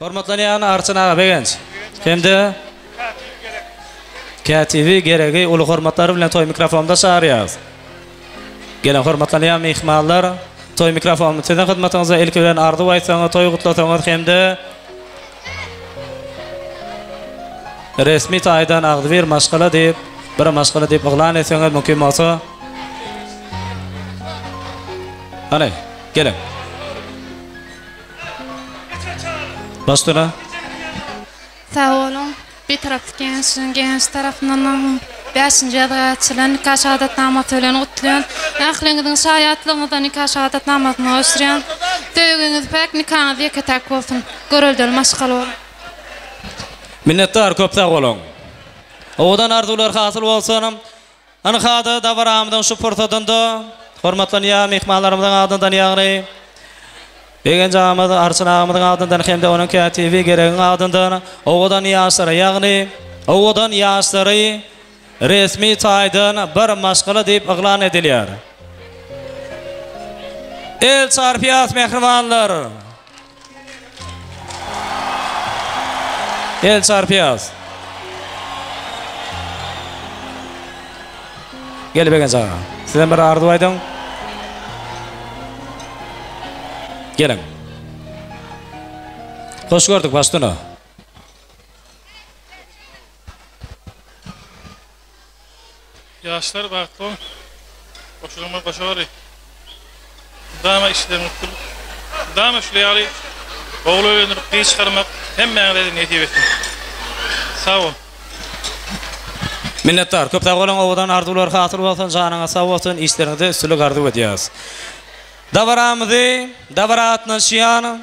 Hormatlanan Arçın ağa begenç. Hemde KTV geregi ulu hormatlary bilen toy mikrofonda şaryaz. Gelen hormatlanan mehmanlar toy mikrofonunu sizin hizmetinizde ilk bilen arzu aytsaňyz toy gutlasaňyz hemde resmi taýdan agdyr maşgala diýip bir maşgala diýip oglan etseňiz mümkin bolsa. Hadi gelin. Baştına. Sağ olun. Bir tarafta genç tarafından 5-nji ýazgaçylar nikah şahadatnama tölen utlayan, ähliňizin şahadatlygyňyzdan nikah şahadatnamasyny ösürýän, töýüňiz pek nikahyňyz ýeketek bolsun. Görelden maşgal bolun. Minnettar köp sağ olun. Odan arzular hasyl bolsun. Ana hada davaramdan şu portadanda hormatlanan mehmanlarymyzyň adyndan ýagny Begen jamada Arçyn ağamyň adyndan hemde onun KTV geregiň adyndan owadan ýaşlary ýagny owadan ýaşlary resmi taýdan bir maşgala diýip iglan edilýär. El çarpýas mehribanlar. El çarpýas. Gel begen jaga. Sizden bir arzu aýdyň. Gelin. Hoş gördük baştına. Yaşlar baktı. Koşulma koşuyor. Dama işler mutlu. Dama şleyali. Oğlu öğrenip kıyı çıkarmak hem mağduriyet niyeti ettim. Sağ ol. Minnettar. Köp sağ olun. Ovadan arzular hatır bolsun, janyňa sağ bolsun, işleriňizde üstünlük arzu edýäs. Davaramyzy, davaratny şiýan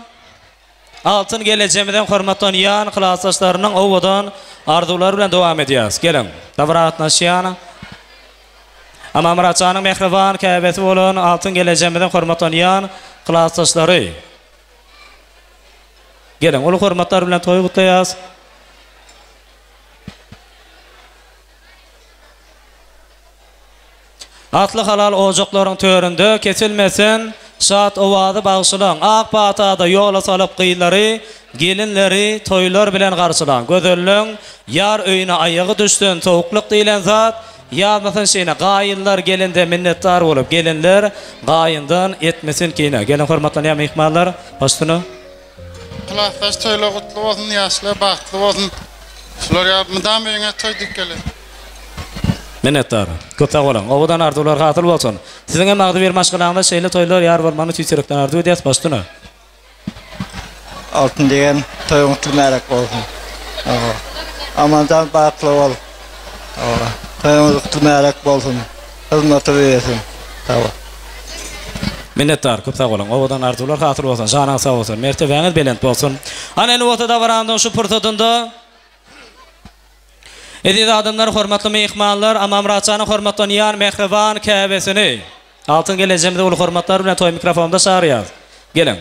altyn gelejemden hormatlanýan klasaşlarynyň owadan arzulary bilen dowam edýäs. Gelin, davaratny şiýan Amamraçanyň mehriban käbeti bolan altyn gelejemden hormatlanýan klasaşlary. Gelin, ulu hormatlar bilen toý gutlaýas. Atlı halal ojaklaryň töründe kesilmesin, şat owazy bagşylan, ak patada ýola salyp gyýlary, gelinleri toýlar bilen garşylan. Gözelliň ýar öýüne aýagy düşden sowukluk diýilen zat, ýa-da şeýle gaýynlar gelinde minnetdar bolup, gelinler gaýyndan etmesin kine. Gelin hormatlanan mehmanlar, başdyny. Klasaş toýlar gutly bolsun, ýaşlar bagtly bolsun. Şular ýardymdan öňe toý dikeli. Minnetdar. Köp sağ olun. Owadan arzular hasyl bolsun. Siziňe magdy bir maşgalaňda şeýle toýlar ýar bolmany tüýserekden arzu edýäs başdyny. Altın degen toýuň tülmärak bolsun. Amandan bagtly bol. Toýuň tülmärak bolsun. Hizmeti bersin. Tamam. Minnetdar. Köp sağ olun. Owadan arzular hasyl bolsun. Janyň sağ bolsun. Mertebeňiz belent bolsun. Ana ene wagtda barandan şu purtadynda Edid adamlar hormatly mehmanlar, Amamraçanyň hormatlanýan mehriban käbesini altyn gelejemde ulu hormatlar bilen toy mikrofonda şaryaz. Gelin.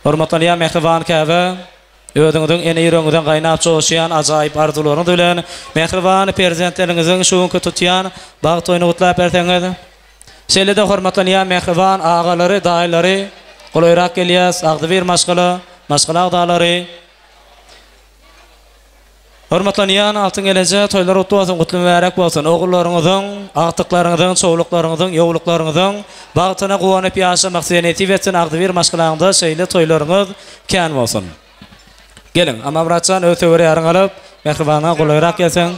Hormatlanýan mehriban käbe ödüňiň ene ýüregiňden gaýnap çoşýan ajaýyp arzularyny bilen mehriban perzentleriňiziň şuňky tutýan bag toýuny gutlap berseňiz. Şeýle-de hormatlanýan mehriban agalary, daýlary, goýrak gelýäs, agdyr maşgala, maşgala agdalary. Hormatlanýan altyn geleje toýlar utly bolsun, gutly mübarek bolsun. Ogularyňyzyň, agtyklaryňyzyň, çowluklaryňyzyň, ýowluklaryňyzyň bagtyna gowanyp ýaşamak seneti wetsin agdyr maşgalaňda şeýle toýlaryňyz kän bolsun. Gelin, Amamraçan ötewere ýaryn alyp, mehribana goýrak gelsen.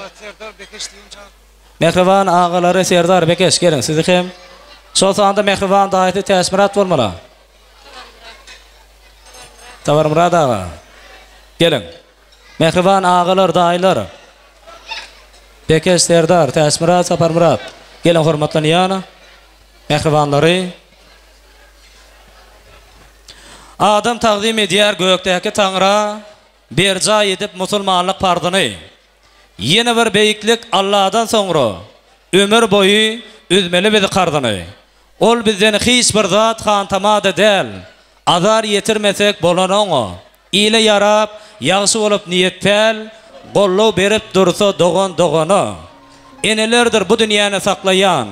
Mehriban agalary Serdar Bekeş gelin, sizi hem şol sanda mehriban daýaty täsmirat bolmaly. Tawarmurad ağa. Gelin. Mehriban ağalar, daýlar. Bekeş Serdar, Täsmirat, Saparmurat. Gelin hormatlanýan mehribanlary. Adam taqdim edýär gökdäki Taňra berja edip musulmanlyk pardyny. Ýene bir beýiklik Allahdan soňra ömür boyu üzmeli bizi qardyny. Ol bizden hiç bir zat hantamada del. Azar yetirmesek bolanoňa. İle yarap, ýaşy bolup niýetpel, gollaw berip dursa dogan-dogana. Enelerdir bu dünýäni saklayan,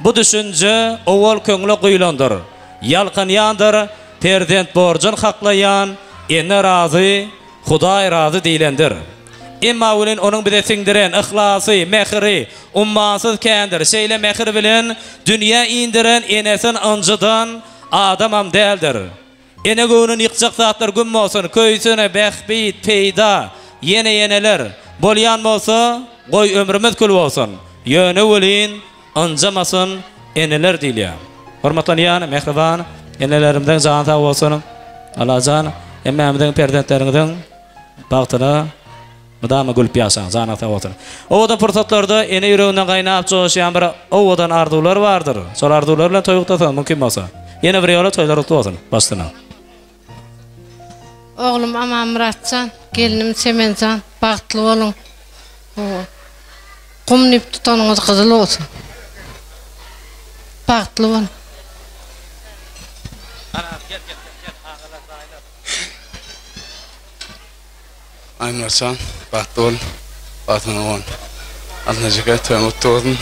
bu düşünje owal köňle güýlandyr. Ýalkanýandyr, perdent borjun haklayan, enne razı, Hudaý razı diýlendir. Emma ulen onuň bize siňdiren ihlasy, mehri, ummansız kendir. Şeýle mehri bilen dünýä indiren enesin anjydan adamam däldir. Ene göwnün ýykjak zatlar gün bolsun, köýsüne bähbit, peýda, yeneler bolýan bolsa, goý ömrümiz kül bolsun. Ýöne welin anjamasyn eneler diýilýär. Hormatlanýan, mehriban enelerimden jan sag bolsun. Alajan, emmemden perdentleriňden bagtyna Mudama gülüp ýaşaň, jana sag bolsun. Oda pursatlarda ene ýüreginden gaýnap joşýan bir owadan arzular bardyr. Şol arzular bilen toýgutasan mümkin bolsa. Ýene bir ýola toýlar bolsun başdyna. Oğlum Aman Muratcan, gelinim Semencan, bagtly bolun. Gumnip tutanyňyz gyzyl bolsun. Bagtly bolun. Aman Muratcan, bagtly bolun. Batyny bolun. Anlajaga tömüt bolun.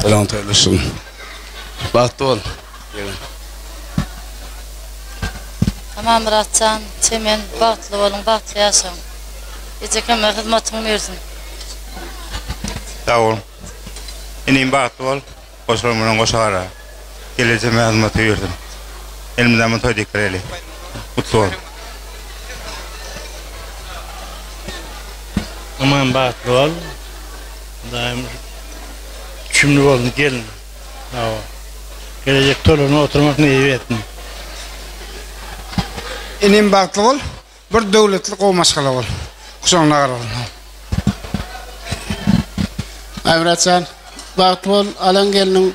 Selam toýluşsun. Bagtly bolun. Aman Muratcan, Semen, bagtly bolun, bagtly ýaşaň. Ejekeme hyzmatyň bersin. Sağ olun. Enim bagtly bol, goşulum bilen goşara. Gelejeme hyzmaty berdim. Elimden mi toýdyk bereli. Mutlu ol. Aman bagtly bol. Daim çümlü bolun gelin. Awa. Gelecek toluna oturmak näýe etdim. Enim bagtly bol, bir döwletli gowmaşgala bol. Kuşaňla garal. Muratcan, bagtly bol, alan geliniň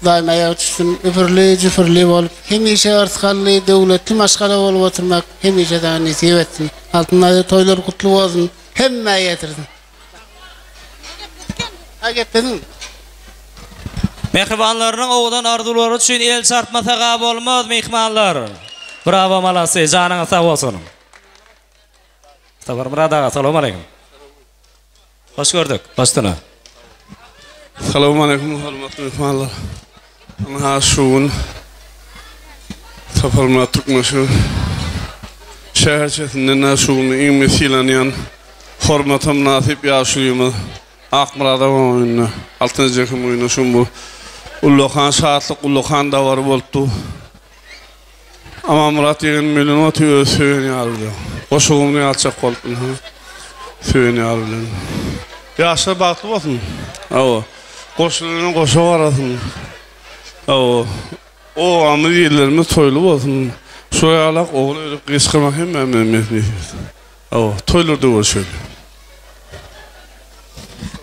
daim aýagy düşsün, üpürli bolup, hemişe artgally döwletli maşgala bolup oturmak, hemişe daň nesip etsin. Altynda toýlar kutly bolsun, hemme ýetirsin. Agetdin. Mehribanlarynyň owadan arzulary üçin el çarpmasaga bolmaz mehmanlar. Bravo malasy, janyňyz sag bolsun. Sabar Murad aga, salam aleykum. Hoş gördük, başdyna. Assalamu aleykum, hormatly mehmanlar. Ana şuun Saparma Türkmeşi şäherçesinden şuun iň mesilanýan hormatam nasip ýaşuýymy Akmurada oýuny, 6-njy oýuny şun bu Ulluhan saatlyk Ulluhan da bar bolupdy. Ama Murat ýegen melen otyr söýenýärdi. Goşugyny alçak bolupdy. Söýenýärdi. Ýaşa bagtly bolsun. Awa. Goşulyny goşa barasyn. Awa. O amry ýerlerimiz toýly bolsun. Şoýalak ogly öýüp gyskymak hem memnuniyet. Awa, toýlarda bolsun.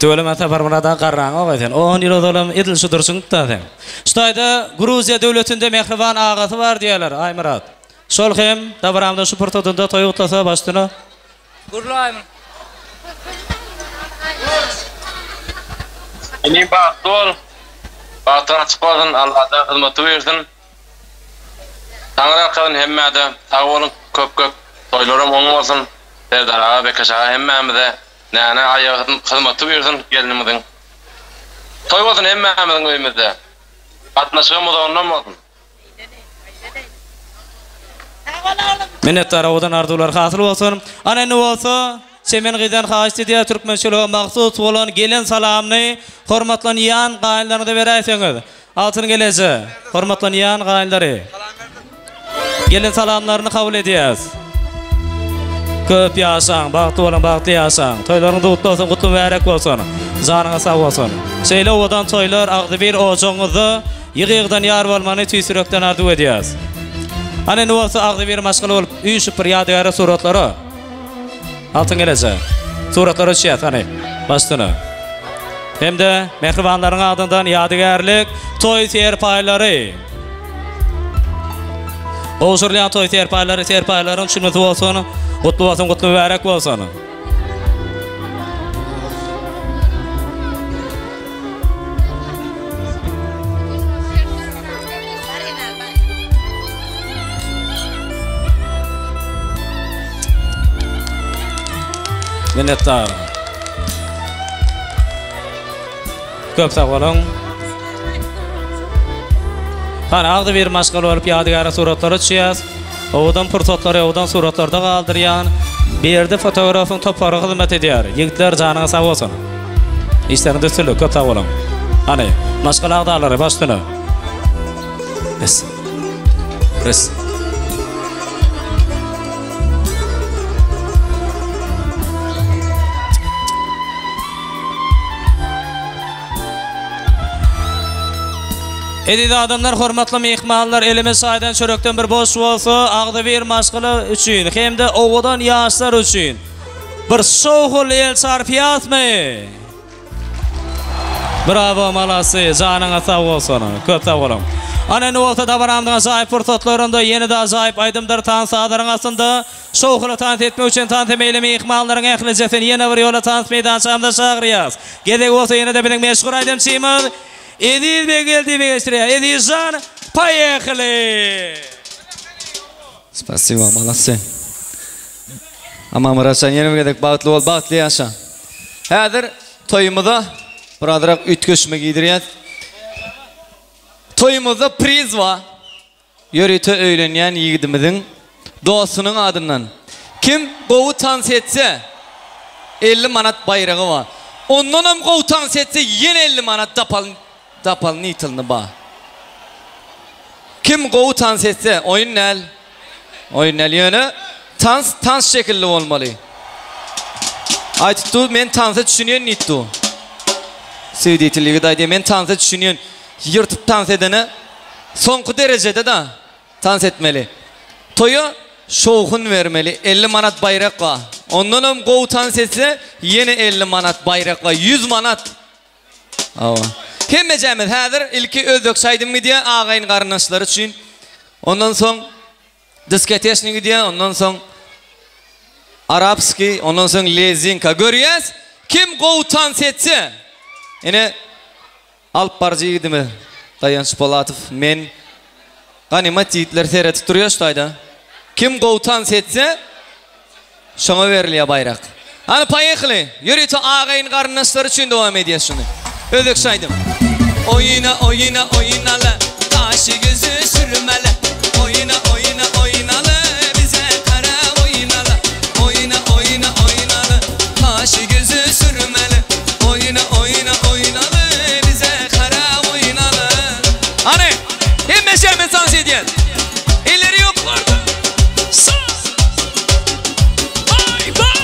Döwlem Sabar Murada garraň ogaýsan. O nirodalam edil şudursun da sen. Ştaýda Gruziýa döwletinde mehriban agasy bar diýerler. Ay Murat. Şol hem dabramda şu portodunda toýgutlasa başdyna. Gurlaýmyn. Enim bagtly bol. Bagtly açyk bolsun, Allah'a hyzmaty bersin. Taňra kyn hemmede sag bolun, köp toýlaram oň bolsun. Serdara bekaşa hemmemize näne aýagy hyzmaty bersin gelinimiziň. Toý bolsun hemmemiziň öýümizde. Atnaşygymyz ondan bolsun. Minnetdar owadan arzular hasyl bolsun. Ana ne bolsa Semen gydan haýyş diýär türkmençiligi magsus bolan gelen salamny hormatlanýan gaýlaryna berýärsiňiz. Altyn gelesi, hormatlanýan gaýlary. Gelen salamlaryny kabul edýäs. Köp ýaşaň, bagtly bolan, bagtly ýaşaň. Toýlaryň dutly bolsun, gutly bärek bolsun. Janyňyz sag bolsun. Şeýle owadan toýlar agdy bir ojoňyzy ýygydan ýar bolmany tüýsürekden arzu edýäs. Ana ne bolsa agdy bir maşgala bolup, üýşüp bir ýadygary suratlary. Altın gelese. Suratlary çýat, hani. Başdyna. Hemde mehribanlaryň adyndan ýadygärlik toý serpaýlary. Ozurlayan toý serpaýlaryň çynmysy bolsun, gutly bolsun, gutly bärek bolsun. Minnetdar. Köp sag bolun. Hana agdy bir maşgala bolup ýadygary suratlary çýas. Oğudan fırsatları, oğudan suratlarda kaldıryan, bir yerde fotoğrafın toparı hizmet ediyor. Yigitler canına sağ olsun. İşlerini düzsülü, köp sağ olun. Hani, maşgala ağdağları başlığını. Res. Edidi adamlar, hormatly mehmanlar, elimiz saydan çörekten bir boş bolsa, ağdı bir maşgala üçün, hem de oğudan yaşlar üçün. Bir soğul el sarfiyat mı? Bravo malası, canına sağ olsun, köp sağ olun. Ana ne olsa da varamdan azayip fırsatlarında yeni de azayip aydımdır tansadarın aslında soğukla tant etme için tant emeyle mehmanların ehlicesini yeni bir yola tant meydançamda çağırıyaz. Gedek olsa yine de benim meşgul aydım çiğmin. Edil be geldi be geçiriyor. Edilcan payekli. Spasibo malası. Ama mıraşan yeni bir gedek bağıtlı ol, bağıtlı yaşa. Hadir toyumuda buradırak ütköşme giydiriyat. Toyumuzda priz var. Yörüte öğlenyen yiğidimizin doğusunun adından. Kim qovu tans etse 50 manat bayrağı var. Ondan hem qovu tans etse yine 50 manat dapal nitilini var. Kim qovu tans etse oyun nel? Oyun nel yönü tans şekilli olmalı. Aytıttu men tansa düşünüyor nittu. Sevdiyetiliği daydı men tansa düşünüyor. Yırtıp dans edene sonku derecede de dans etmeli. Toyu şoğun vermeli. 50 manat bayrak var. Ondan hem qovu dans etse yine 50 manat bayrak var. 100 manat. Hemmecemiz hazır ilki öldük saydım mı diye ağayın karınlaşları için. Ondan son disketesini diye ondan son Arapski ondan son lezinka görüyoruz. Kim qovu dans etse yine Alp barcıydı mı? Dayan Şupalatov men ganimet yiğitler seyretip duruyor ştayda. Kim qovu etse şuna veriliyor bayrak. Hani payekli yürüytü ağayın karınlaşları için devam ediyor şunu. Ödük saydım. Oyna oyna oynalı taşı gözü sürmeli. Oyna oyna oynalı bize kara oynalı. Oyna oyna oynalı taşı gözü sürmeli. Oyna oyna oynalı bize kara oynalı. Hani hem meşemen sans ediyen elleri yok vardı. Bye bye.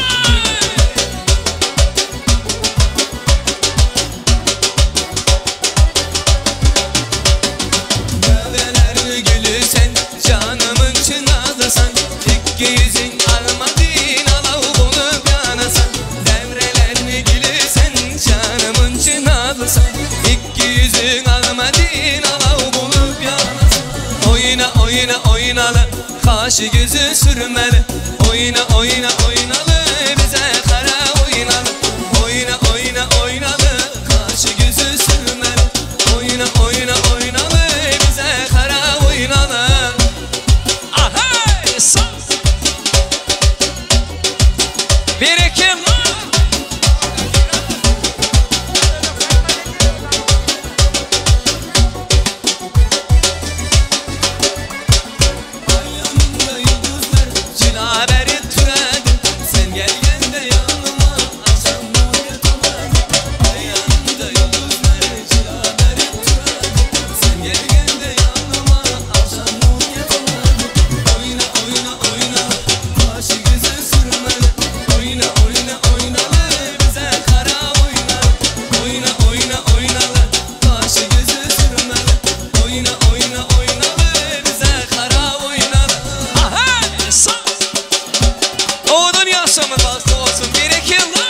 Neler gülü sen canımın çınarsan. İki yüzün almadın alav bulup yanasan. Devrelerini gülü sen canımın çınarsan. İki yüzün almadın alav bulup yanasan. Oyna oyna oynalı kaşı gözü sürmeli. Oyna oyna oynalı bize kara oynalı. Oyna oyna oynalı kaşı gözü sürmeli. Oyna oyna oynalı bize kara oynalı. Ahey saz birikim Cilaberi türedi sen gelgende yanıma akşam nuri tamadı. Yanımda yıldızlar cilaberi türedi sen gelgende yanıma akşam nuri tamadı. Oyna oyna oyna başı güzel sürmeli. Oyna oyna oynalı bize kara oynalı. Oyna oyna oynalı başı güzel sürmeli. Oyna oyna oynalı bize kara oynalı. Ahey saz Oğudun yaşamı bastı olsun bir iki yılda.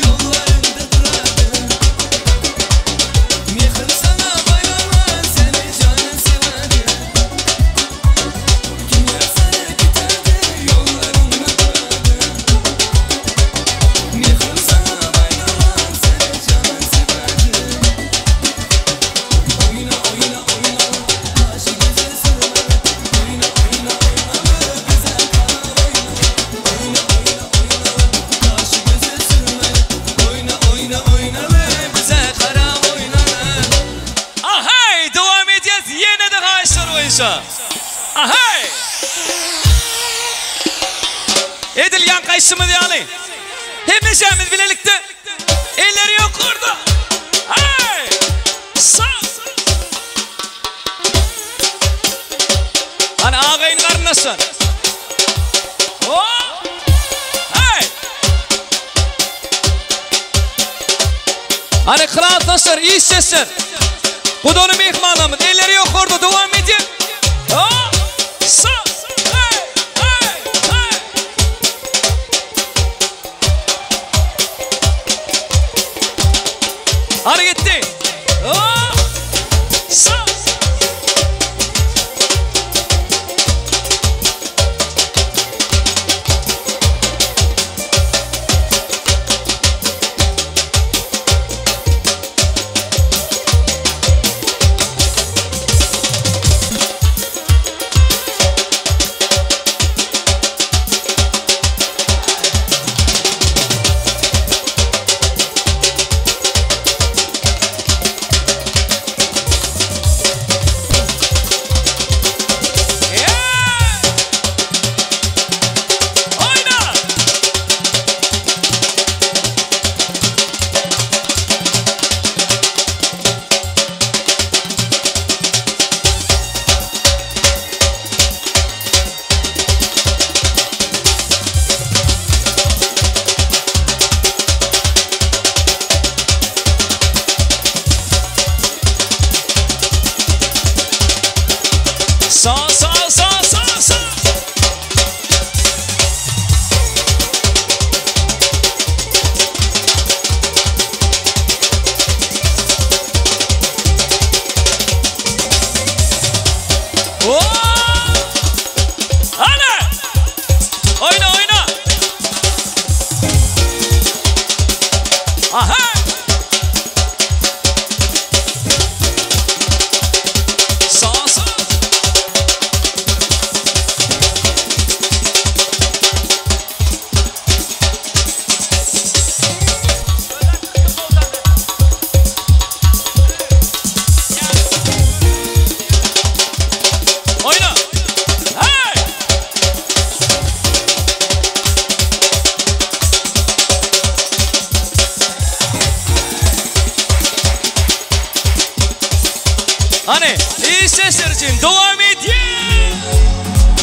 Yollarında duradı. Maşa. Ahay! Edilgen kaysımız yani. Hemeceğimiz bilelikte. Elleri yok orada. Hey! Sağ! Hani ağayın karnasın. Oh! Hey! Hani kral taşır, iyi sesler. Bu da onun mihmanımız. Elleri yok orada, devam edin. Oh! Sağ! Hey! Hey! Hey! Hareketli. Oh! Sağ! Hani iyi sesler için devam edin.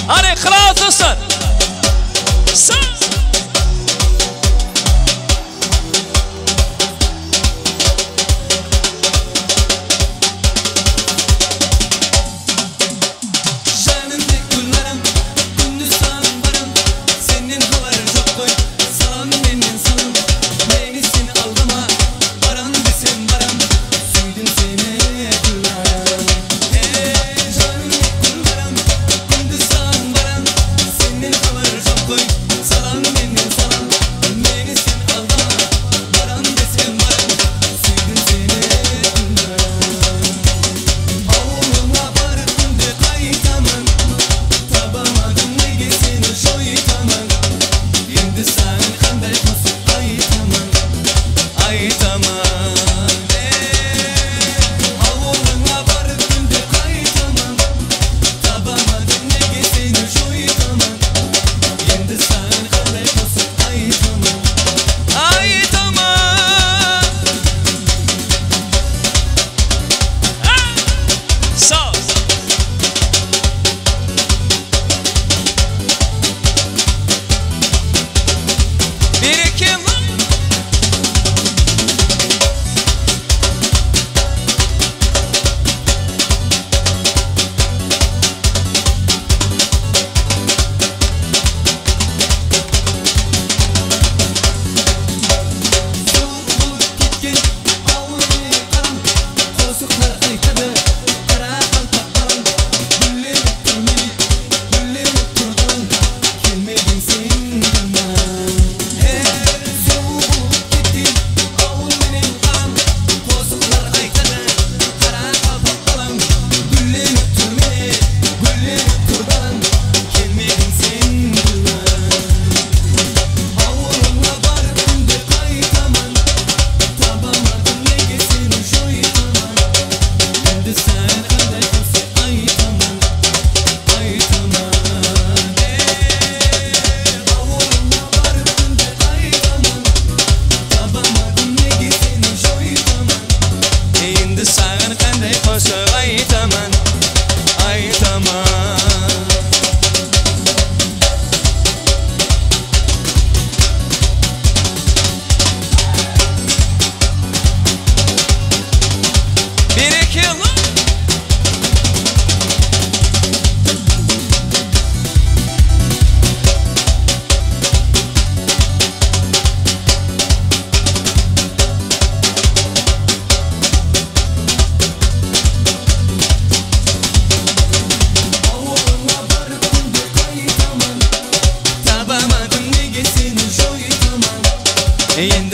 Hani kral dostlar. Sağ. Salam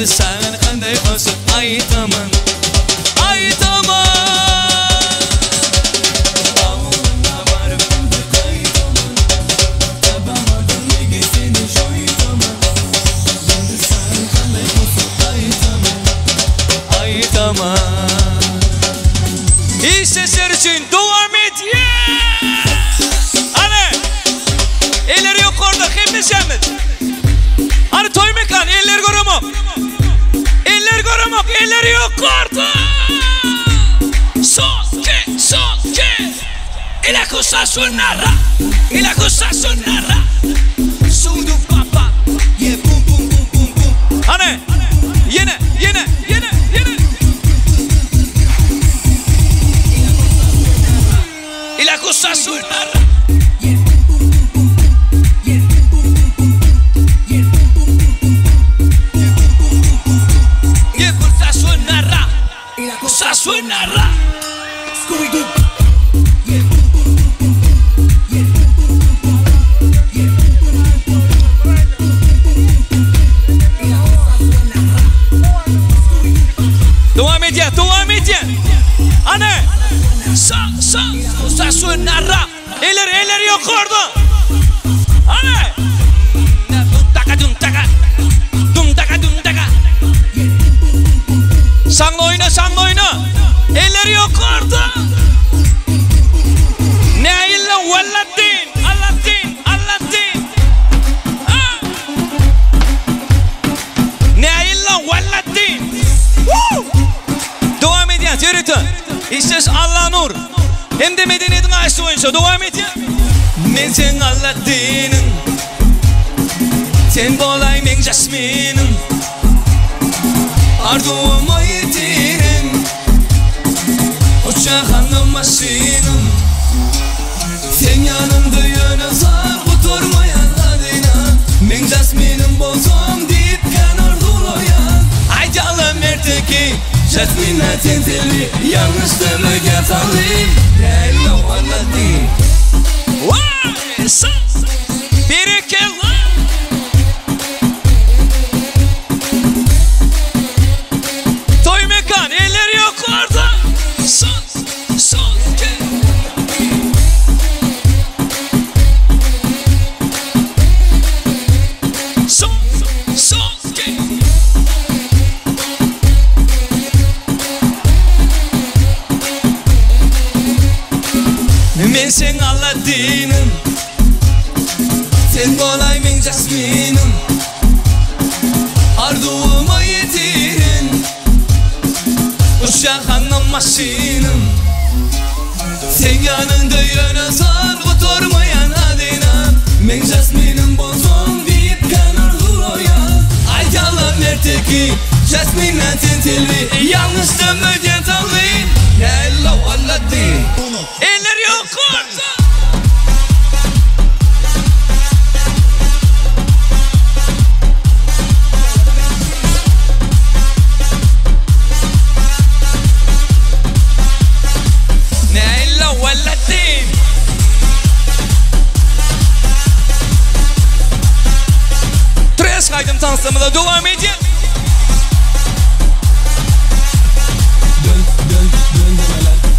Şimdi sen kanday koşup aytaman Aytaman Davuluna varıp aytaman Tabamadım nege seni şoytaman Şimdi sen kanday koşup aytaman Aytaman İyi sesler için devam et Hani elleri yok orada hem Şemmet Hani toy mekan eller göremem Eller göremem elleri yok orada Soke Y la cosa sonará Y la cosa sonará Sudu papa Yeah boom boom boom boom boom Hani yine Y la cosa sonará Suenará Scooby-Doo Devam et ya Anne Sa suenará Eller yok orada Anne Dum taka Sanlı oyna Elleri yok orada Ne illa Aladdin Ne illa Aladdin Devam et ya yürütün İşte Allah nur Hem de medeniyetin aşkı oyuncu devam et ya Men sen Aladdin'in Sen bolay men Jasmine'in Ardu'ma yetirin Uçak anlamasının Sen yanımda yönezar Oturmayan adına Men Jasmine'in bozum deyip kanar dolayan Aydalı merteki Jasmine'e tenteli Yanlıştığımı gatalayım Hello Aladdin Vay Birikella Toy mekan eller yok orada Men sen Aladdin'in Sen kolay men Jasmine'in Ardu'ma yetirin Uşak anlamasının Sen yanında yönezar Oturmayan adına Men Jasmine'in bozum deyip kanar duroyan Aydalı merteki Jasmine'e tenteli Yanlıştığımı gatalayım Hello Aladdin Eller yok orada Aladdin Tres kaydım tanıtımına devam edin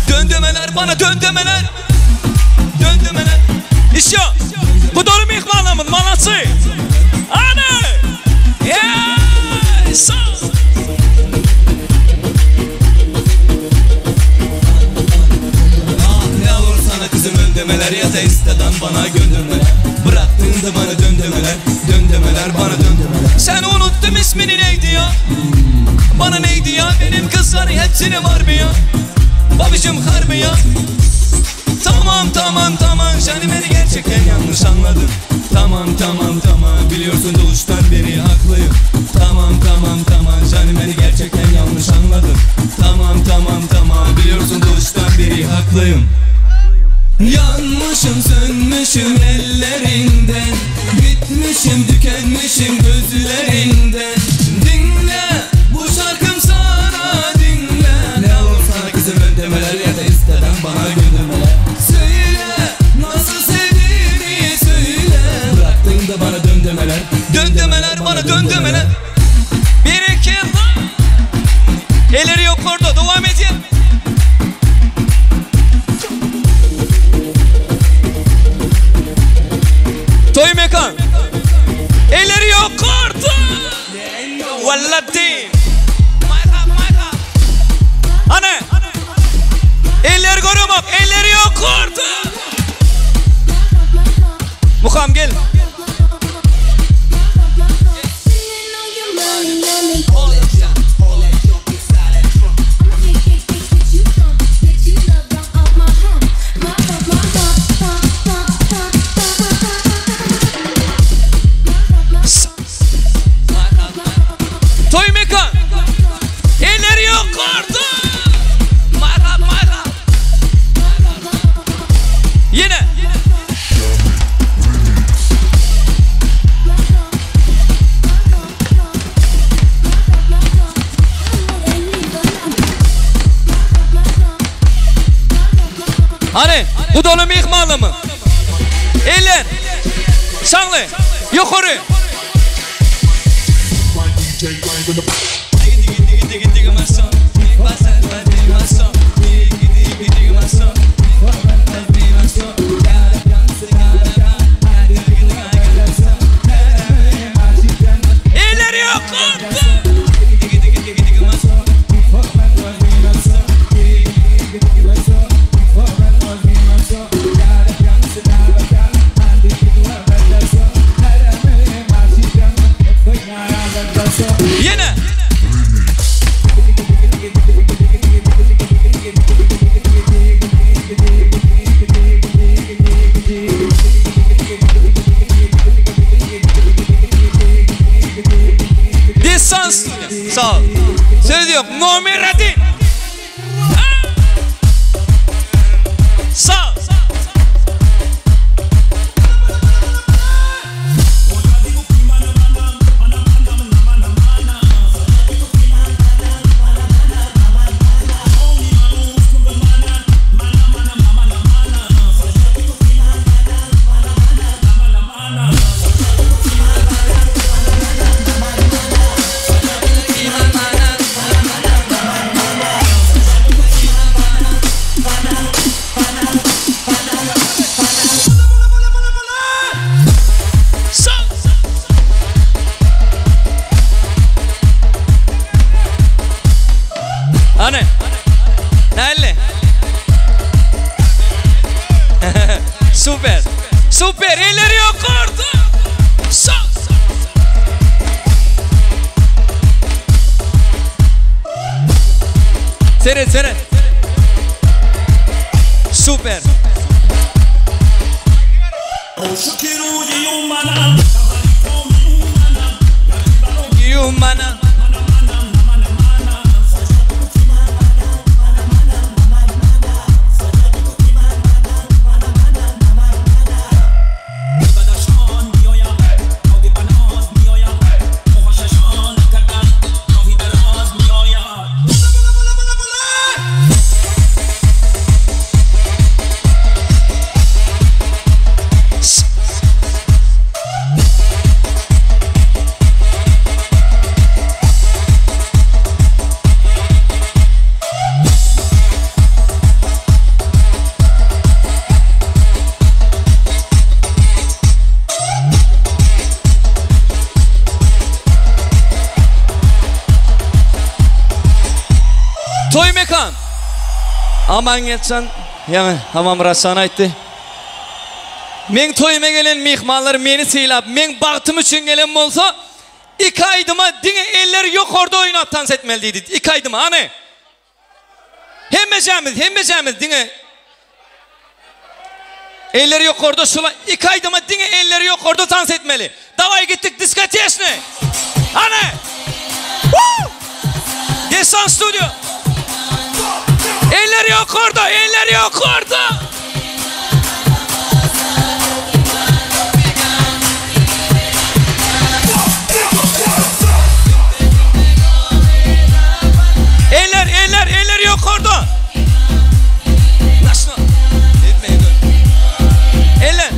Döndemeler bana döndemeler İşte bu doğru ihvanlamın manası Anne Yes Kızım öndemeler ya da isteden bana göndermeler Bıraktığında bana döndemeler bana döndemeler Sen unuttum ismini neydi ya Bana neydi ya benim kızlar hepsine var mı ya Babacım harbi ya Tamam Sen beni gerçekten yanlış anladın Tamam biliyorsun doğuştan beri haklıyım Tamam Sen beni gerçekten yanlış anladın Tamam biliyorsun doğuştan beri haklıyım Yanmışım sönmüşüm ellerinden Bitmişim tükenmişim gözlerinden Dinle bu şarkım sana dinle Ne olur sana kızım öndemeler ya da isteden bana göndermeler Söyle nasıl sevdiğini söyle Bıraktığında bana döndemeler bana döndemeler Bir iki Elleri yukarıda devam edin. Toy mekan. Elleri yukarıda. Vallahi. Ana. Eller görümek, elleri yukarıda. Muham gel. Toy mekan. Elleri yukarıda. Yine. Hani bu dolu mihmalı mı? Eller. Şanlı. Yukarı. Eller yok. Yine. Distans. Sağ ol. Söz yok. Numara değil. Sağ ol. Anne. Nerede? Süper. Süper. Elleri yukarıda. Seyret, seyret. Süper. Yumana. Toy mekan. Aman geçsen, yani hamam rassan aytdı. Men toyuma gelen mihmanlar meni seylap, men bağıtım üçün gelen bolsa, 2 aydıma dine eller yok orada oynat dans etmeliydi. 2 aydıma, hani? Hem becamiz dine. Elleri yok orada şula, 2 aydıma dine elleri yok orada dans etmeli. Davay gittik diskotesine. Hani? Desan stüdyo. Elleri yok orada, elleri yok orada. Eller yok orada. Nasıl? Eller.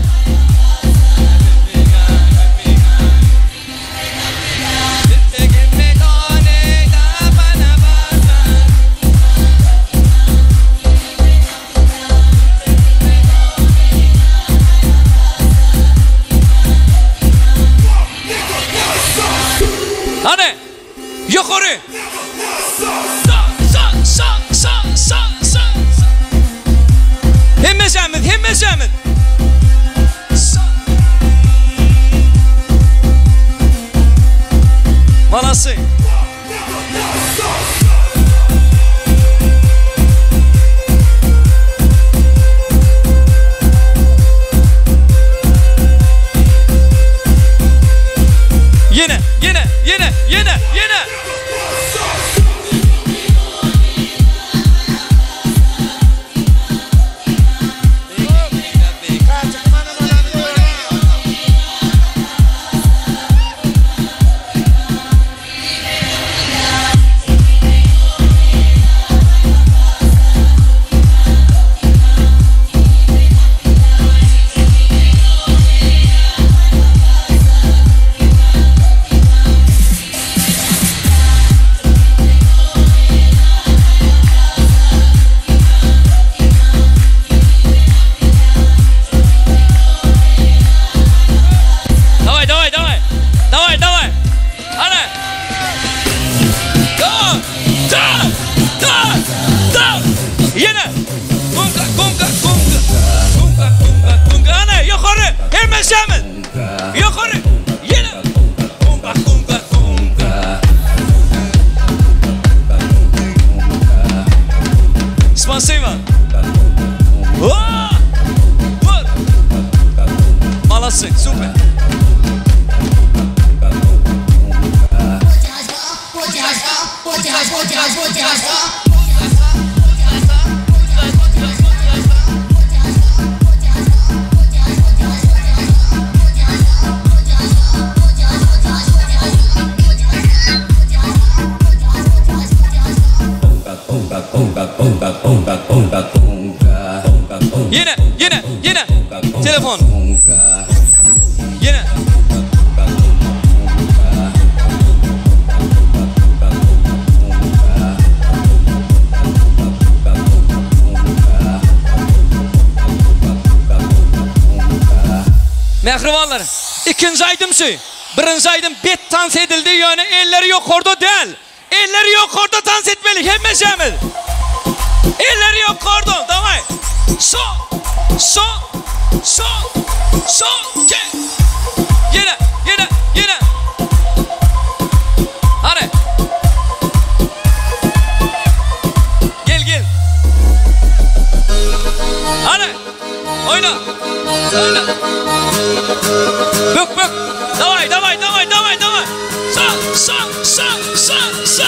Спасибо. Вот. Молодцы, супер. Yine. Telefon. Yine. Mehribanlar, ikinci aydım şey. Birinci aydım bet dans edildi yani elleri yukarıda değil. Elleri yukarıda dans etmeli, hemmecemiz. Elleri yukarıda, davay. So, gel. Yine. Hadi. Gel. Hadi. Oyna. Bök. Davay. Sa.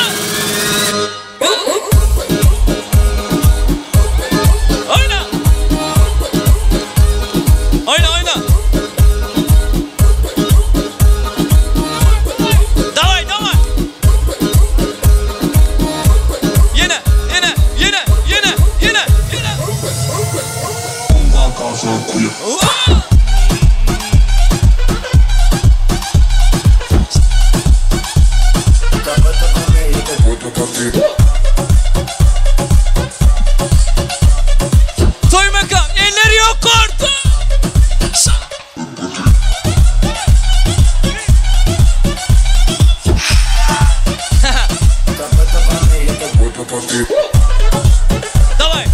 Oyna. Davay. Yine. Toymakam, elleri yok orada. Давай.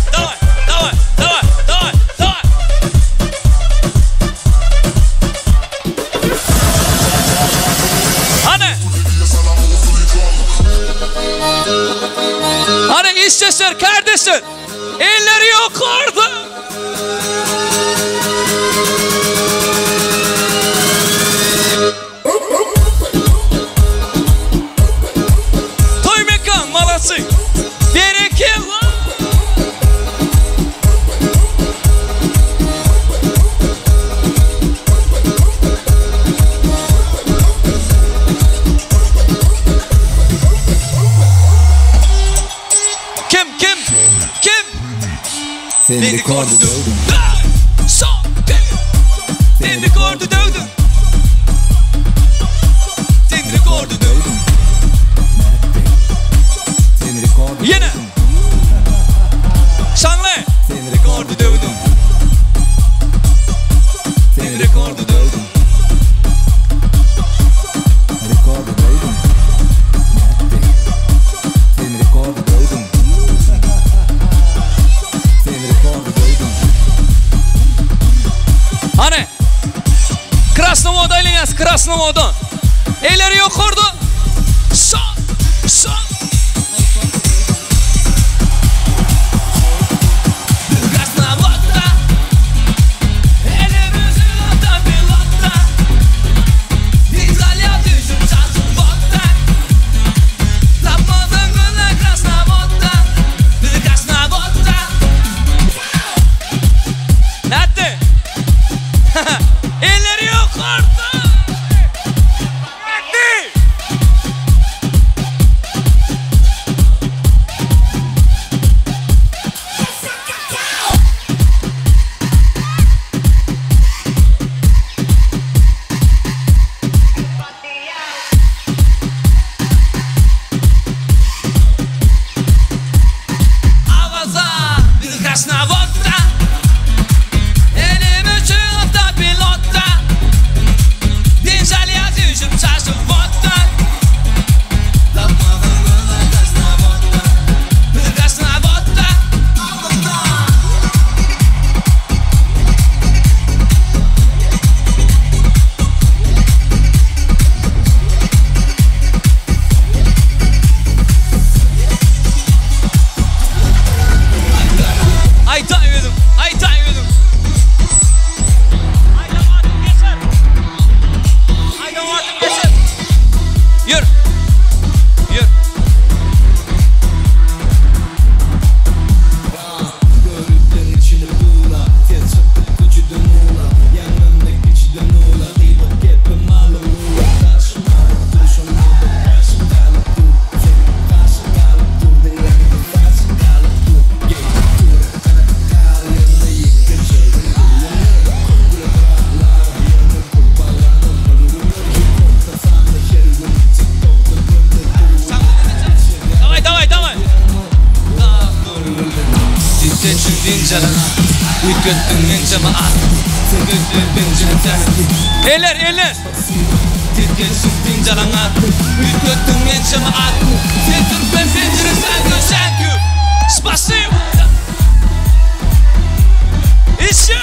Hadi istesin kardeşim. Elleri yok orada. Toymakam, молодцы. Берекелла. Kim? Sen rekordu dövdün. Sen rekordu dövdün. Yine. Şanlı. Sen rekordu dövdün. Sen rekordu dövdün. Rekordu dövdün. Sen rekordu dövdün. Sen rekordu dövdün. Hani? Krasnovoda ilinez, Krasnovoda. Elleri yukarıda. Son. Krasnovoda. Elimizi lotta pilotta. İtalya düşün çatın botta. Tapmadın güne Krasnovoda. Krasnovoda. Nerede? Elleri yukarıda. Titreçin dincalara Ütköttün en cemaat Tügüttün bincinten Eller Titreçin dincalara Ütköttün en cemaat Titreçin bincinten Thank you Спасибо Еще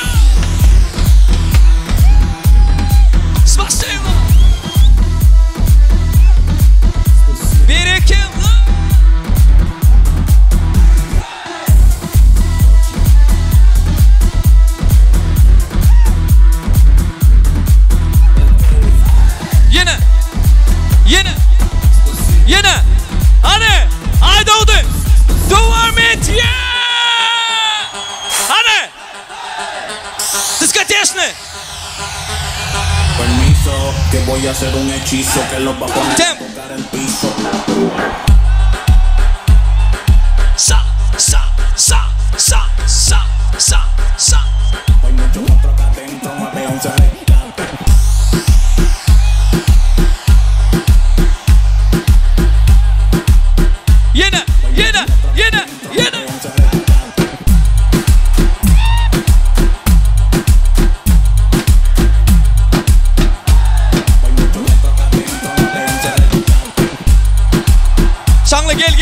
Спасибо Берекем Yine Hadi Haydi oldu Devam et Hadi Discotechne Permiso, que voy a hacer un hechizo que los va a poner a tocar el piso. Sa. Hay muchos otros acá adentro, más de 11 rescates. Yine Şanlı gel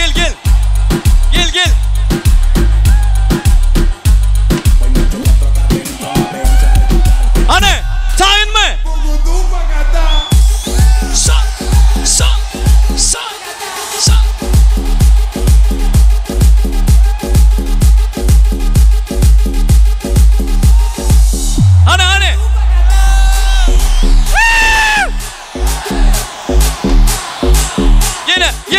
Anne tayin mi? Sa. Anne Yine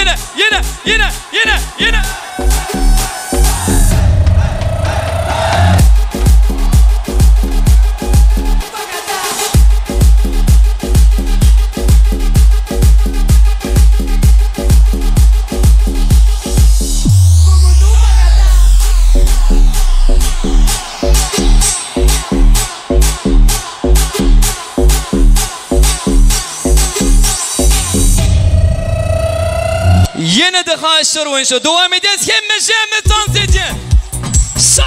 Yine de haşır oyuncu devam edeceğiz hemme dans edeceğiz Sa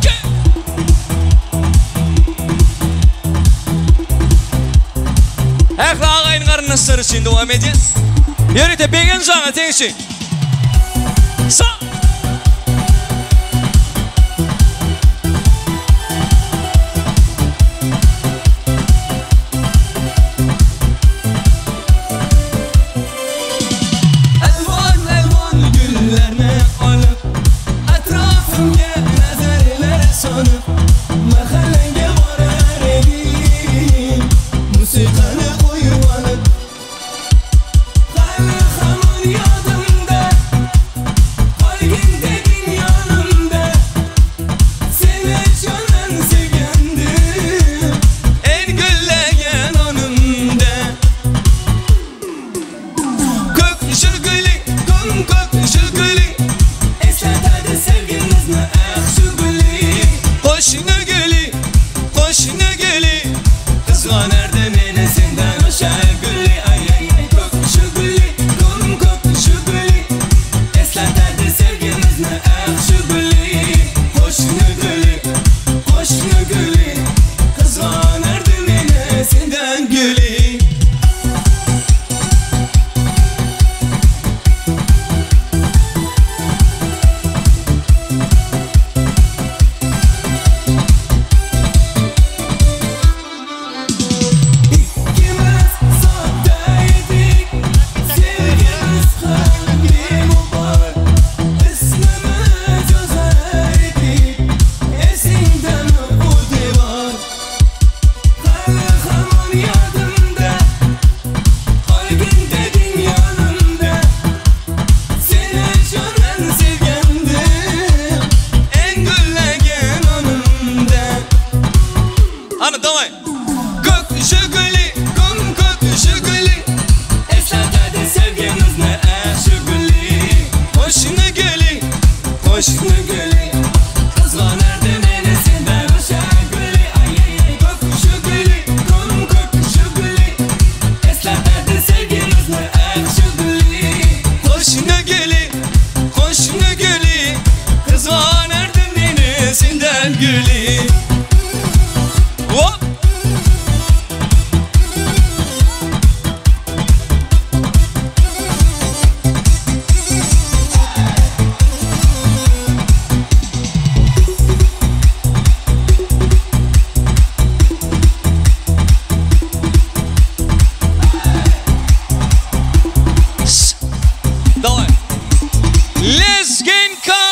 ke Ekla ağayın karnına sır için devam edeceğiz Yürüte begin sana tenşin Sa Hoşuna geli gülü. Hop. Давай. Лезгинка!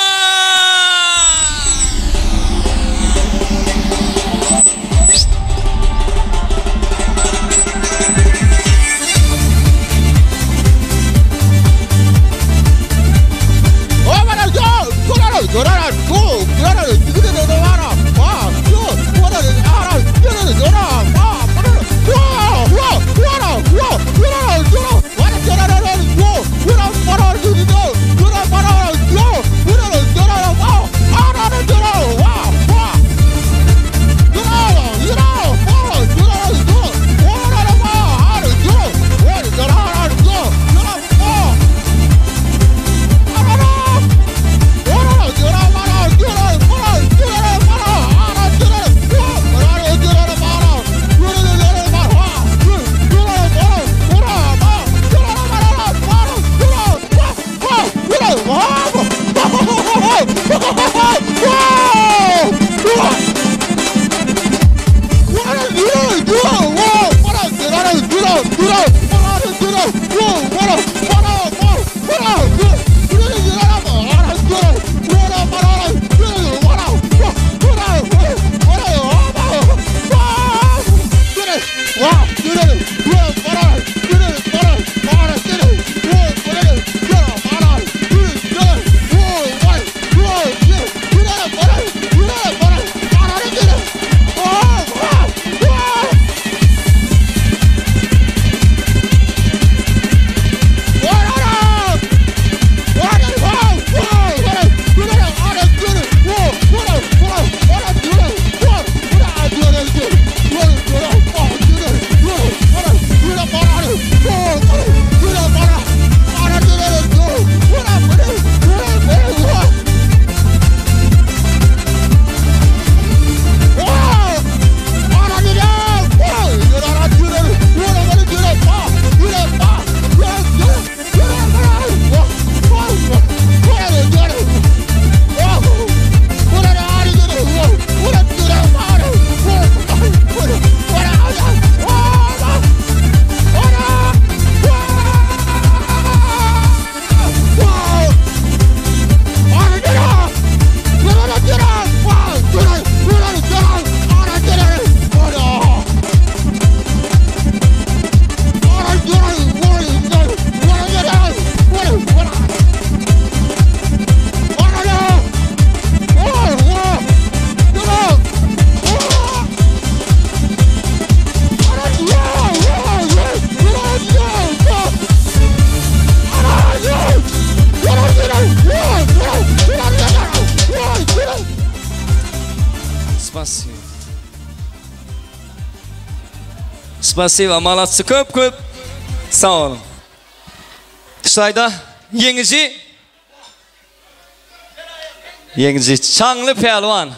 Spasiba, malatsı köp. Sağ olun. Dışayda yenici Çanglı Pehlivan.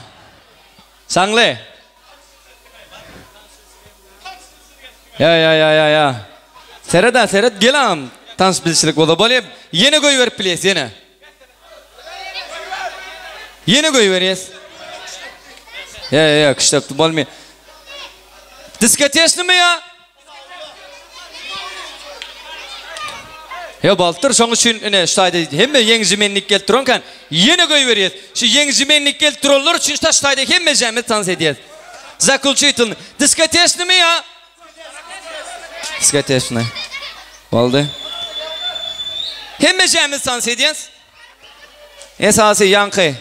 Çanglı. Ya. Seyret gelam. Tanış bilişilik oldu. Böyle yeni koyu verip bileyiz yeni. Yeni koyu veriyiz. Ya kıştaptı bolmuyor. Diskotesini mi ya? Ya baltır şoň üçin ştaýda hemme ýeňjimenlik keltironkan ýene goý berýär. Şu ýeňjimenlik keltirolar üçin ştaýda hemme jäme tans edýär. Zakulçytyn diskotesini mi ya? Diskotesini. Boldy. Hemme jäme tans edýär. Esasy ýanky.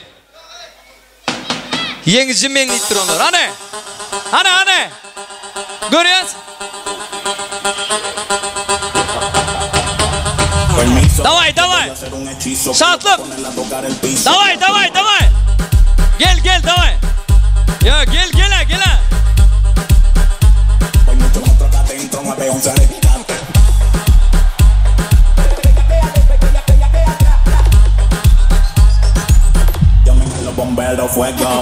Ýeňjimenlik tironlar. Ana. Görüyoruz. Давай. Şatlık. Давай. Gel давай. Ya gel. Llamen a los bomberos, fuego.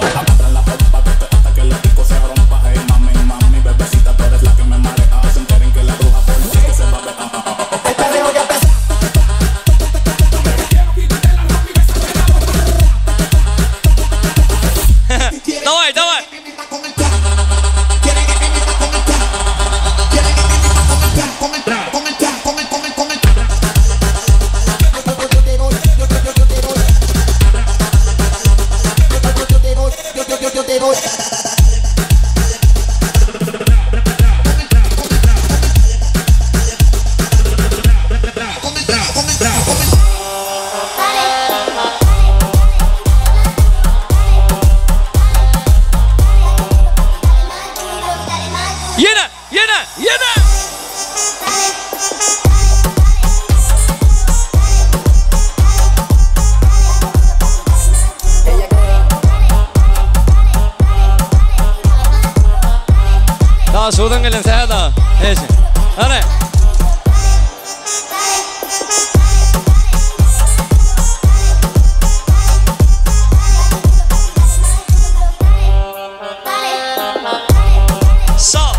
Sudan gelin saya da. Neyse. Ana. Sağ.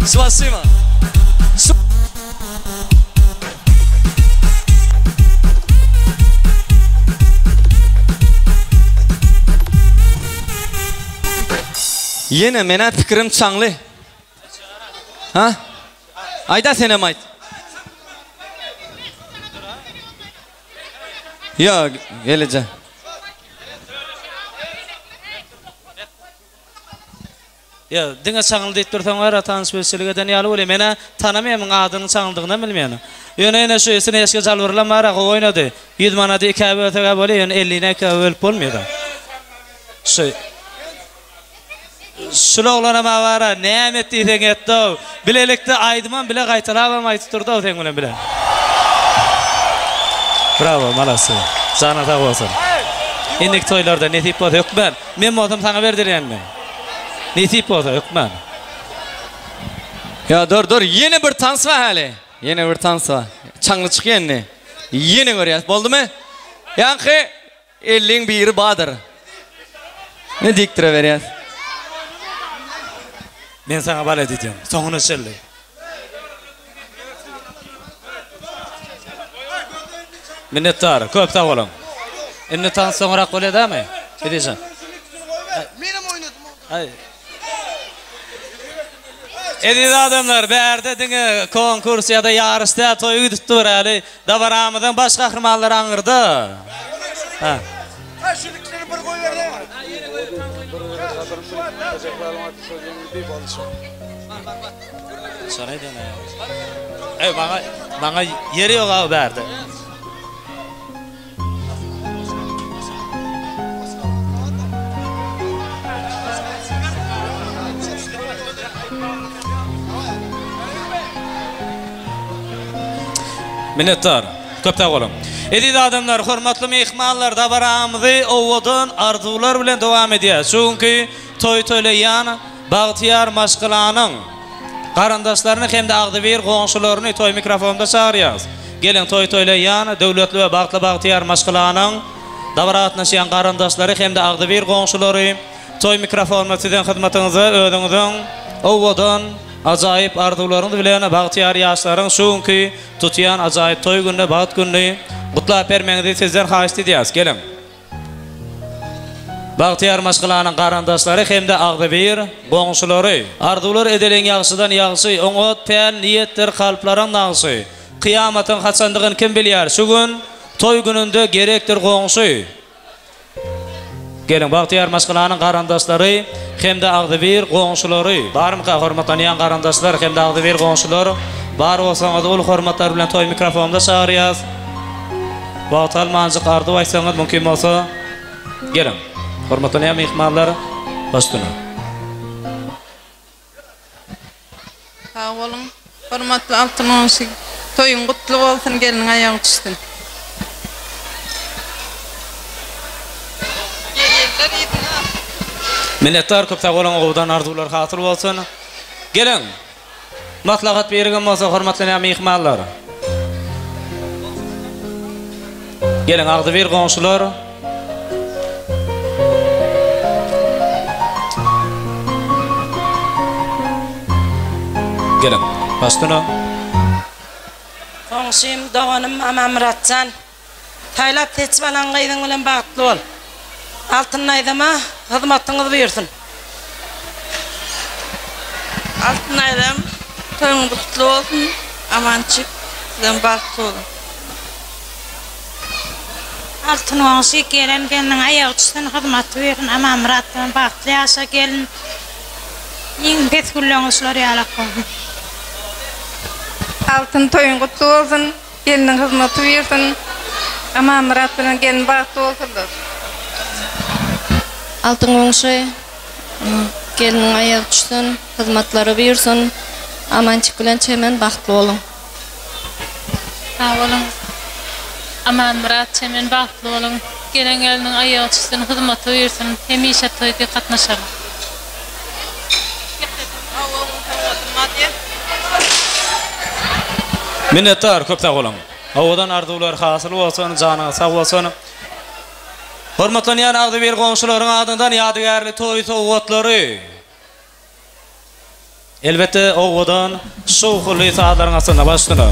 Спасибо. Yine mena fikrim çanlı. Ha? Ayda senem ayt. Ya geleceğim. Ya dinge çağıl deyip dursan var tanış beşiligeden yalı öyle mena tanımayamın adının çağıldığını bilmeyen. Yine şu esine eski jalvarlar mara oynadı. Yidmanada ikabe ötege böyle yani 50'ne ölüp olmuyordu. Şuloğlana mavara nimet diyden etti. Bilelikte aydıman bile qaytalabam aytırdı o tengulen bile. Bravo malası. Sana da olsun. İndik toylarda ne tip yok ben. Men modum sana verdirenme. Ne tip yok ben. Ya dur yeni bir tans var hali. Yeni bir tans var. Çanglı çıkıyor ne? Yeni görüyoruz. Oldu mu? Yankı 50'in biri badır. Ne diktire veriyoruz? Ben sana bal edeceğim. Sonunu söyle. Minnettar. Köp sağ olun. İnni tans sonra kole değil mi? Edeceğim. Benim oynadım. Hayır. Ediz adamlar berde dinge konkurs ya da yarışta toyu tuttur ali davaramızdan baş kahramanlar anırdı. Ha. Ha şirketleri bir koy verdi. Soraydı ne? Bana yeri yok abi berde. Minnettar. Köp olun. Ediz adamlar, hurmatly mehmanlar, dabaramyzy owadan arzular bilen dowam edýär. Çünki toy toylayan Bagtyar Maşgylanyň qarandaşlaryny hem de Agdyber goňşularyny toy mikrofonda çağırýas. Gelin toy toylayan döwletli we bagtly Bagtyar Maşgylanyň dabaratnaşýan qarandaşlary hem de Agdyber goňşulary toy mikrofonuna sizden hyzmatyňyzy öňüňizden owadan ajaýyp arzuwlaryny bilen Bagtyar ýaşlaryň şuňky tutýan ajaýyp toy gününe baht gününe gutlap bermeňizi sizden haýyş edýäs. Gelin. Bagtyar Maşgylanyň qarandaşlary hem de Agdyber goňşulary arzuwlar edilen ýagşydan ýagşy, oňot pen niýetler kalplaryň nagsy. Kıyamatyň haçandygyny kim bilýär? Şu gün toy gününde gerekdir goňşy. Gelin Bagtyar Maşgylanyň qarandaşlary hem de Agdyber goňşulary. Barmyka hormatlanan qarandaşlar hem de Agdyber goňşulary bar bolsaňyz ol hormatlar bilen toy mikrofonda çağırýas. Bagtal manjy gardy aýsaňyz mümkin bolsa gelin. Hormatlanan mehmanlar başdyna. Sağ olun. Hormatly altynonsy toyun gutly bolsun gelin aýagy düşsün. Minnettar köp sağ olun owdan arzuwlar hatyr bolsun. Gelin. Maslahat bergen bolsa hormatlanan mehmanlar. Gelin ağdı bir qonşular. Gelin. Bastına. Qonşym Doğanım Amam Muratcan. Taylap teçbalan gaýdyň bilen bagtly bol. Altyn aýdama hyzmatyňyzy buyursun. Altın aydam, toyun kutlu olsun, amançık, sizden bagtly olun. Altın oňsy gelen gelin aýagy üstüne hyzmat berýän Amam Muratcan bagtly ýaşa gelin. Iň betgülleňizler ýalak bolsun. Altın toyun kutlu olsun, gelinin hizmeti buyursun, Amam Murat bilen gelin bagtly olsunlar. Altın oňsy gelinin aýagy düşsün, hyzmatlary buyursun, amançyk bilen çemen bagtly bolun. Sağ olun. Amam Murat çemen bagtly bolun. Gelen gelinin aýagy düşsün, hyzmaty buyursun, hemişe toýda gatnaşar. Minnettar köp sağ olun. Awadan arzuwlar hasyl bolsun, janyňyz sag bolsun. Hormatlanýan agdy bir gomşularyň adyndan ýadygärli toý sowgatlary. Elbette owadan şowhly saatlaryň aslynda başlana.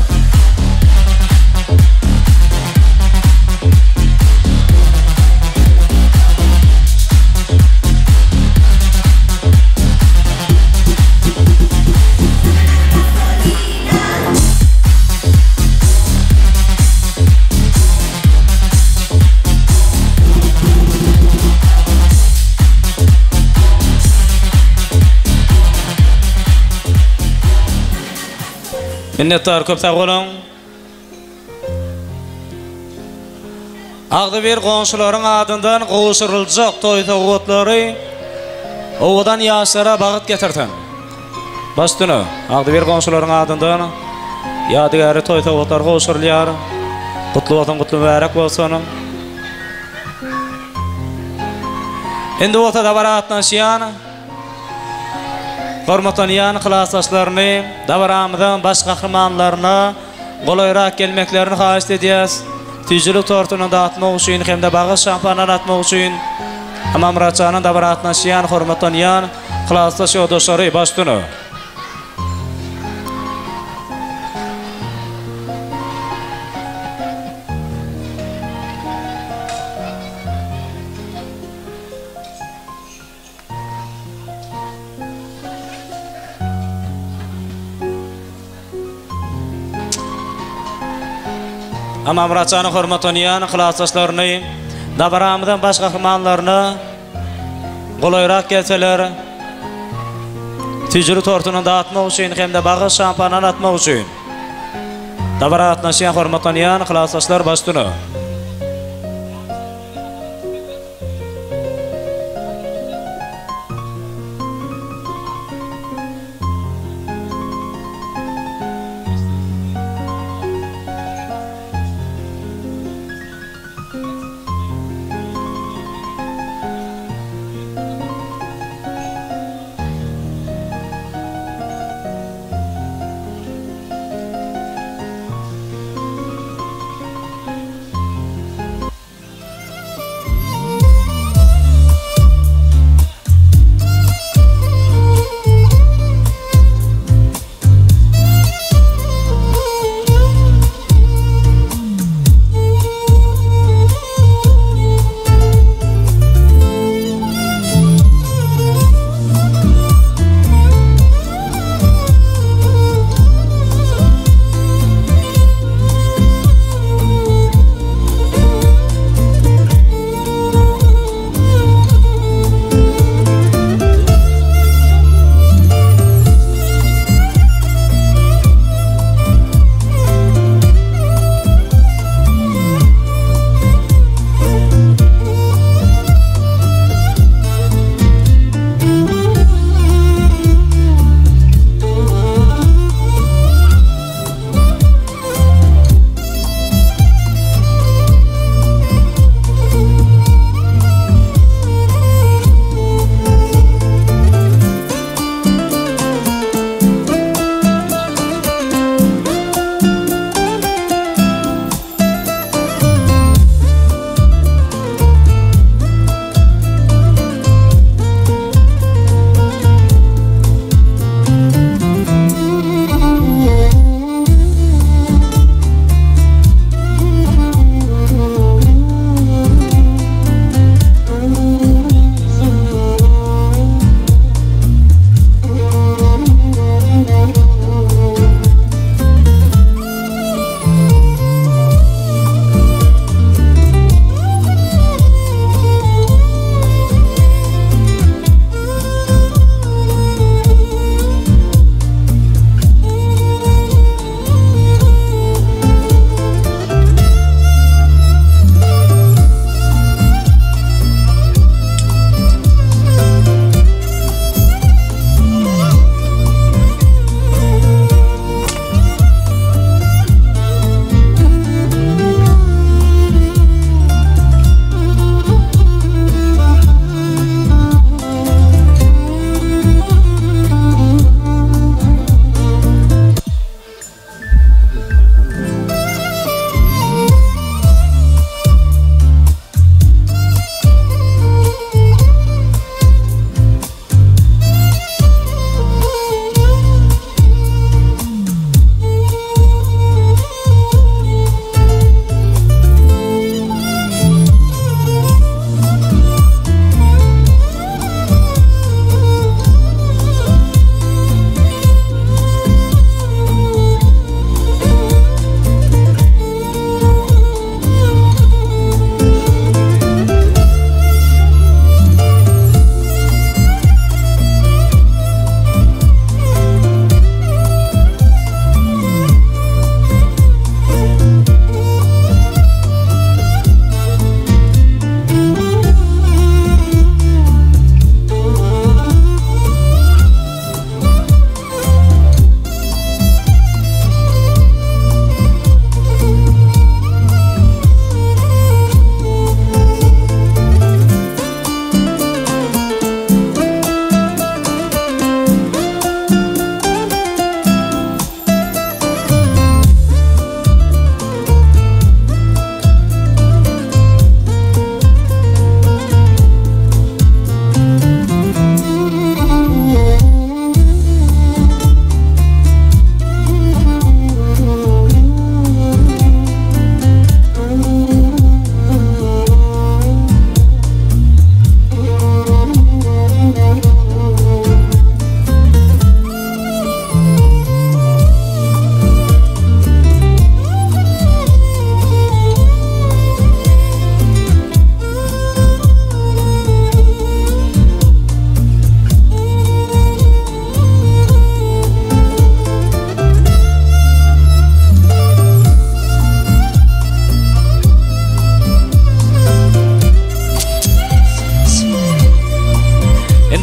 Minnettar köp sağ olun. Agdy bir gomşularyň adyndan gowşuryljak toý sowgatlary owadan ýaşlara bagyt getirsen. Başdyna agdy bir gomşularyň adyndan ýadygary toý sowgatlar gowşurylýar. Kutlu bolsun, kutlu bärak bolsun. Endi wagta da baratnaşýan hormatlanýan klasaşlaryny, dabaramyzyň baş gahrymanlaryna golaýrak gelmeklerini haýyş edýäs. Tüjüli tortuny dağıtmak üçin hemde bagyş şampanlar atmak üçin Amam Muratjanyň dabaratnaşýan hormatlanýan klasaş ýoldaşlary başdyna. Amam Muratjanyň hormatlanýan klasaşlaryny, dabaramyzyň baş gahrymanlaryny golaýrak gelseler, tüjüli tortuny dağıtmak üçin hemde bagyş şampanlar atmak üçin dabaratnaşýan hormatlanýan klasaşlar başdyna.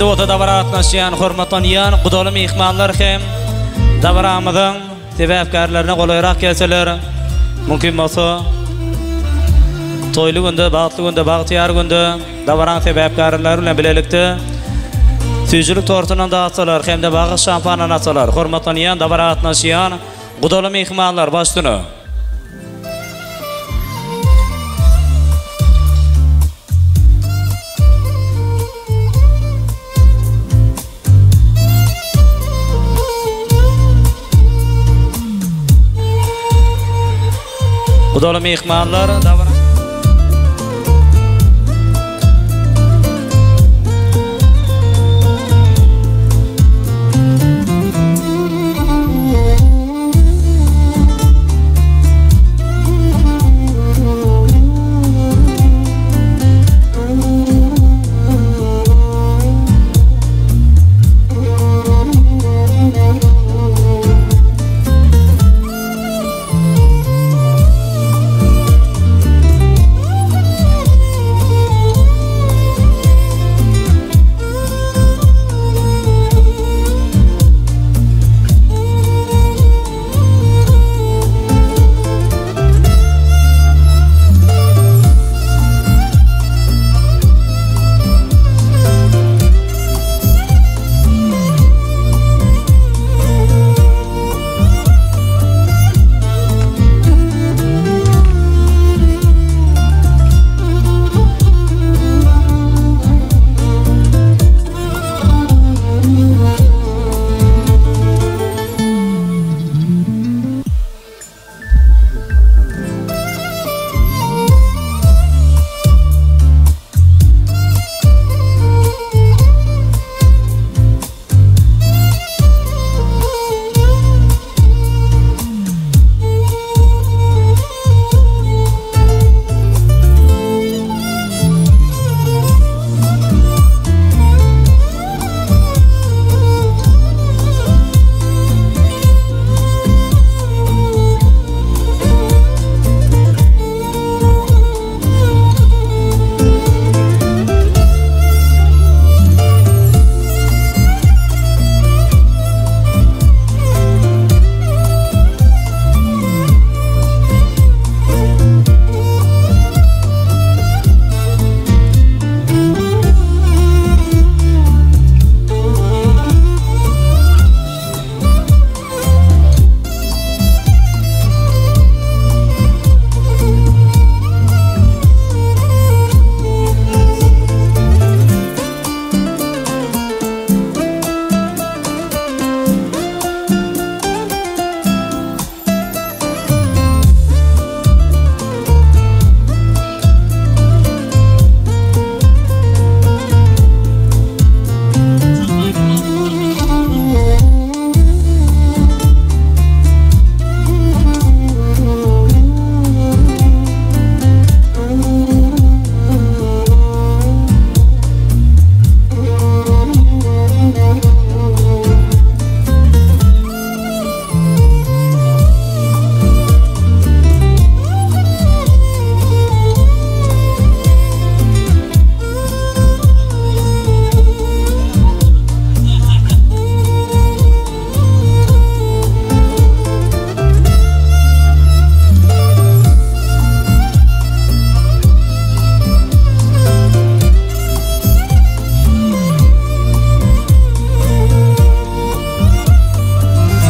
Birlikte ota dabaratnaşyan, hormatlanyan, gudaly mehmanlar hem dabaramyzyň sebäpkärlerine golaýrak gelseler, mümkin bolsa toýly günde, bagtly günde, bagtyar günde dabaran sebäpkärler bilen bilelikde tüýjülük tortunan da atsalar, hem de bagy şampanyan atsalar, hormatlanyan dabaratnaşyan, gudaly mehmanlar başdyny. Gudaly mehmanlar davara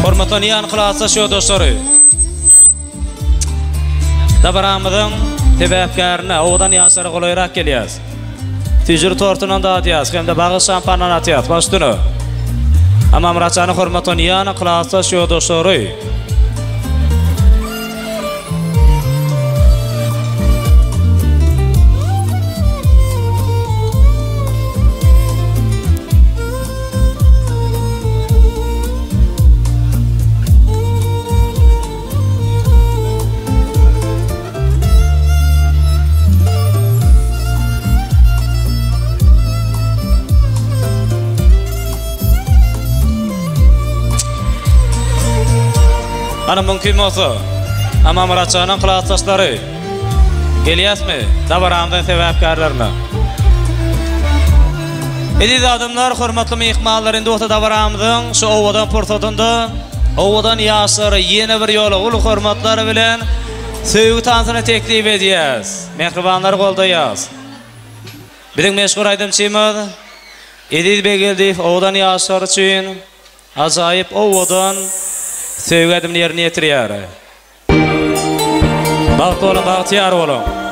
Hormatlanyan hılasa şu dostları. Dabaramyzyň sebäpkärine odan ýaşary golaýrak gelýär. Tüýjür tortunan da atýas, hem de bagy şampanyan atýas başdyny. Ama Muratjany hormatlanyan hılasa şu dostları. Ana mümkin bolsa, ama Muratjanyň klassdaşlary gelýäsmi? Dabaramdan sebäpkärlerine. Ediz adamlar, hurmatly mehmanlar, indi ota dawaramyzyň şu owadan pursatynda owadan ýaşary ýene bir ýola ulu hormatlary bilen söýgü tansyny teklip edýäs. Mehribanlar goldaýas. Biziň meşhur aýdymçymyz Ediz Begeldiýew owadan ýaşary üçin ajaýyp owadan söýgü edimini ýerine ýetirýär. Bagty bolan, bagtyar bolan.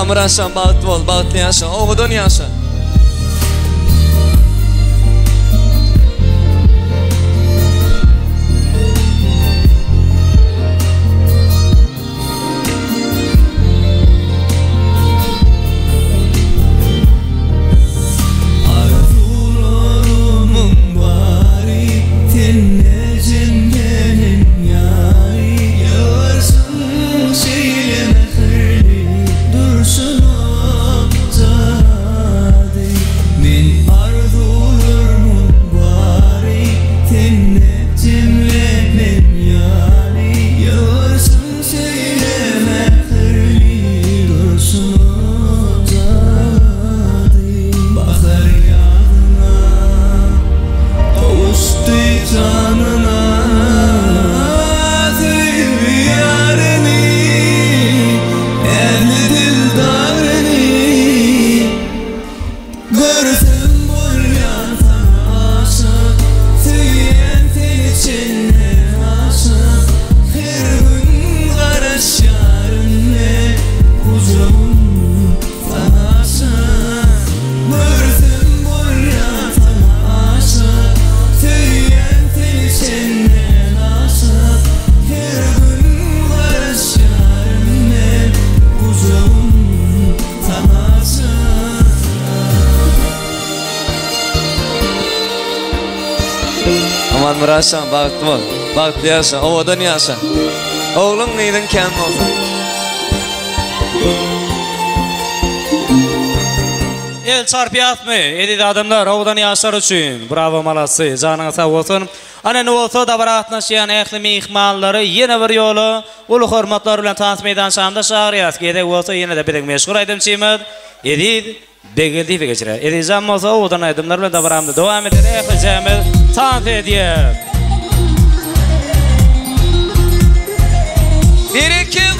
Amraşan bağıtlı ol, bağıtlı yaşa, oğudun yaşa. Aman mıraşan, bağıtlı ol, bağıtlı yaşa, ovadan yaşa. Oğlum neydin kendin olsun. El çarpıyat mı? Edid adamlar ovadan yaşar üçün. Bravo malası, canına sağ olsun. Ana ne olsa da baratnaşıyan ehli mihmanları yine bir yolu ulu hormatlar bilen tanıt meydan şamda şağırıyat. Gedek olsa yine de bedek meşgul aydımçıyımız. Edid Begeldiýew geçirer. Edizam bolsa owadan aýdymlar bilen dawaramda dowam eder. Ehli Jamil tanıt edýär. Berekel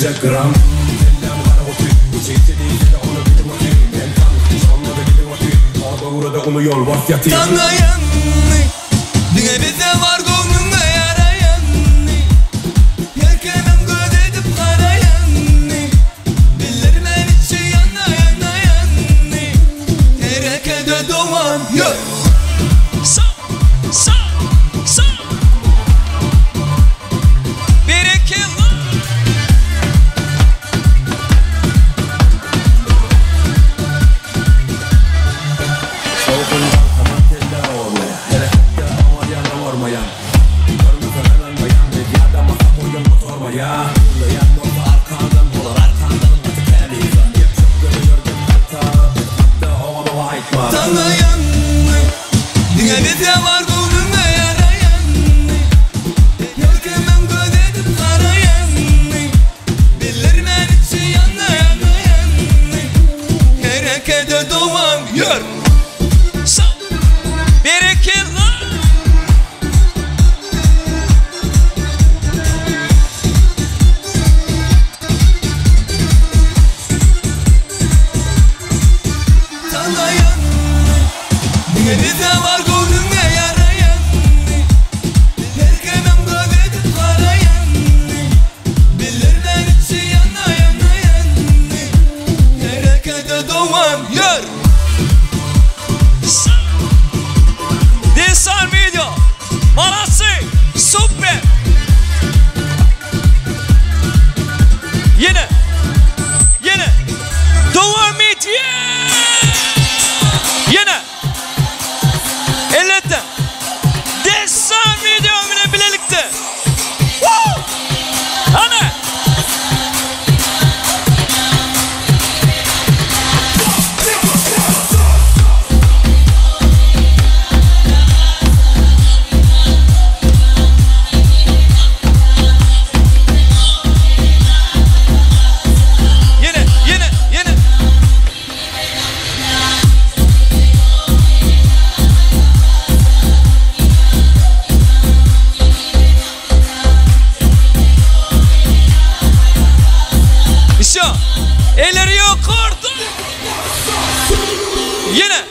yüze gram Tellem kara otu Çekti değilse de onu bitim atayım Ben tanrı sonuna da bitim atayım Ağda uğrada onu yol vak yatayım Tanıyan Dine bize var gönlüne yarayan Yerkenem göz edip karayan Bilirmen içi yana yana yan Terekede doğan Yok Sa Sa Sa Tanıyan Dine bize var gönlüme yarayan Yerkemen göz edip karayan Bilirmen içi yana yana yan Terekede doğan Yer Sa Bereketli Tanıyan Dine bize var gönlüme yarayan Yerkenem göz edip karayan Bilirmen içi yana yana yan Terekede doğan Yer Desar Video Молодцы Super Yine Yine Devam et Yine Elette Desar Video ile birlikte Ana Elleri yukarıda Yine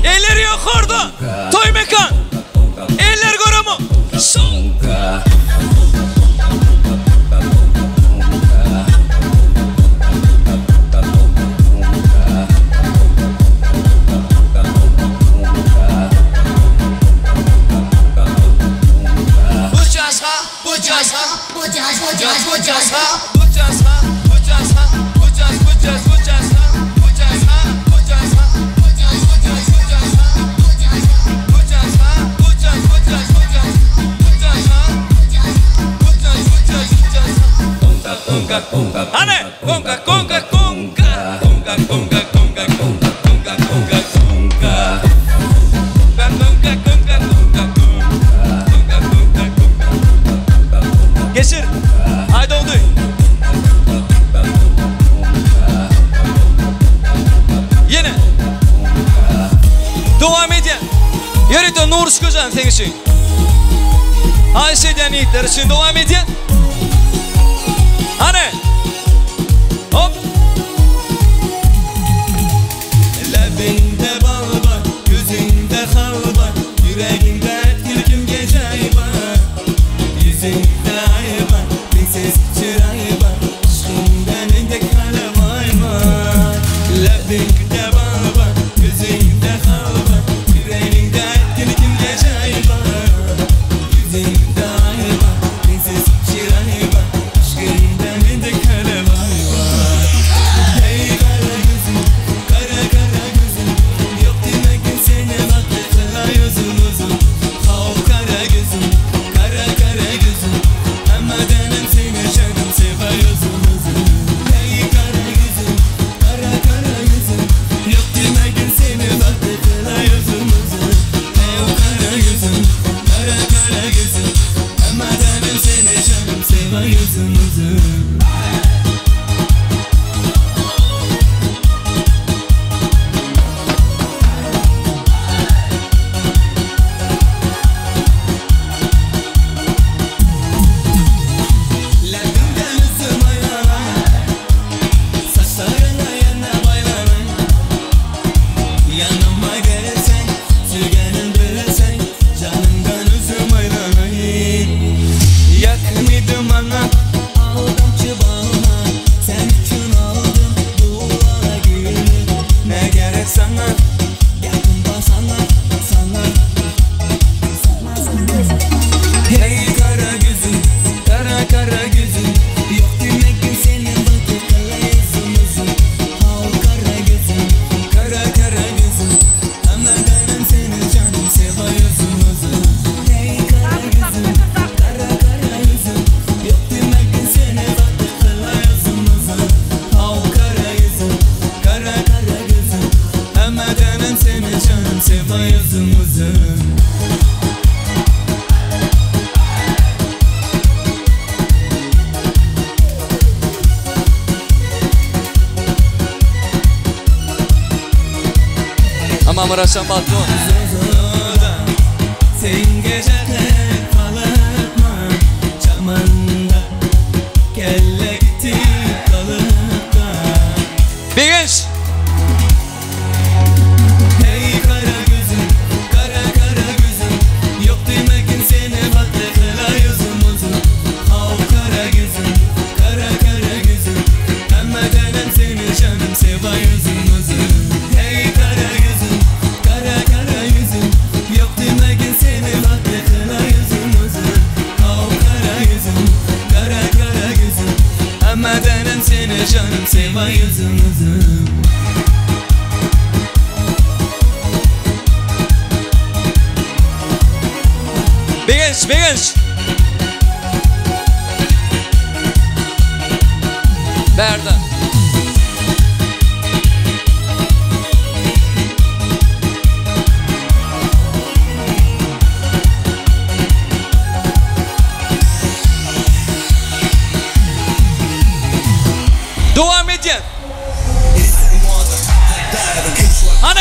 Eller yukarıda Toy mekan Eller görümü Ane, conga, conga, conga, conga, conga, conga, conga, conga, conga, conga. Geçir. Haydi oldu. Yine. Devam senin için. Ayşe'den yiğitler için devam edin. Hani? Hop. Labinde bal var, gözünde hal var, yüreğinde etkilkim geceyi var. Yüzünde ay var, prenses çırayı var, aşkından endek kalamay var. Labinde bal var, gözünde hal var, yüreğinde etkilkim geceyi var. Yüzünde ay var, prenses çırayı var, aşkından endek kalamay var. Hey kara gözüm, kara kara gözüm, yok demekin seni baktı kıla yüzüm uzun. Hav kara gözüm, kara kara gözüm, ama denem seni canım seva yüzüm uzun. Hey kara gözüm, kara kara gözüm, yok demekin seni baktı kıla yüzüm uzun. Hav kara gözüm, kara kara gözüm, ama denem seni canım seva yüzüm uzun. Labimden üzüm ayağına, saçlarına yana baylanay. Yanıma gelsen, sürgenin bilesen, canımdan üzüm aylanay. Yakınıydım ana, aldım çıbağına, sen için aldım duvara gülü. Ne gerek sana, yakında sana, sana. Hey kara gözüm, kara kara gözüm, yok demekin senin bakı kala yüzüm uzun. Hav kara gözüm, kara kara gözüm, ama denem senin canım seva yüzüm uzun. Hey kara gözüm, kara kara gözüm, yok demekin senin bakı kala yüzüm uzun. Hav kara gözüm, kara kara gözüm, ama denem senin canım seva yüzüm uzun. Ama mıraşan balkon. Sen gecede kalıpma çamanda, kelle gitti kalıpta. Bir genç. Hey kara gözüm, kara kara gözüm, yok demekin seni baktı kıla yüzüm uzun. Hav kara gözüm, kara kara gözüm, ama denem seni canım seva yüzüm uzun. Hey kara gözüm, kara kara gözüm, yok demekin seni baktı kıla yüzüm uzun. Hav kara gözüm, kara kara gözüm, ama denem seni canım seva yüzüm uzun. Bir genç, bir genç. Berda. Devam edin. Hani?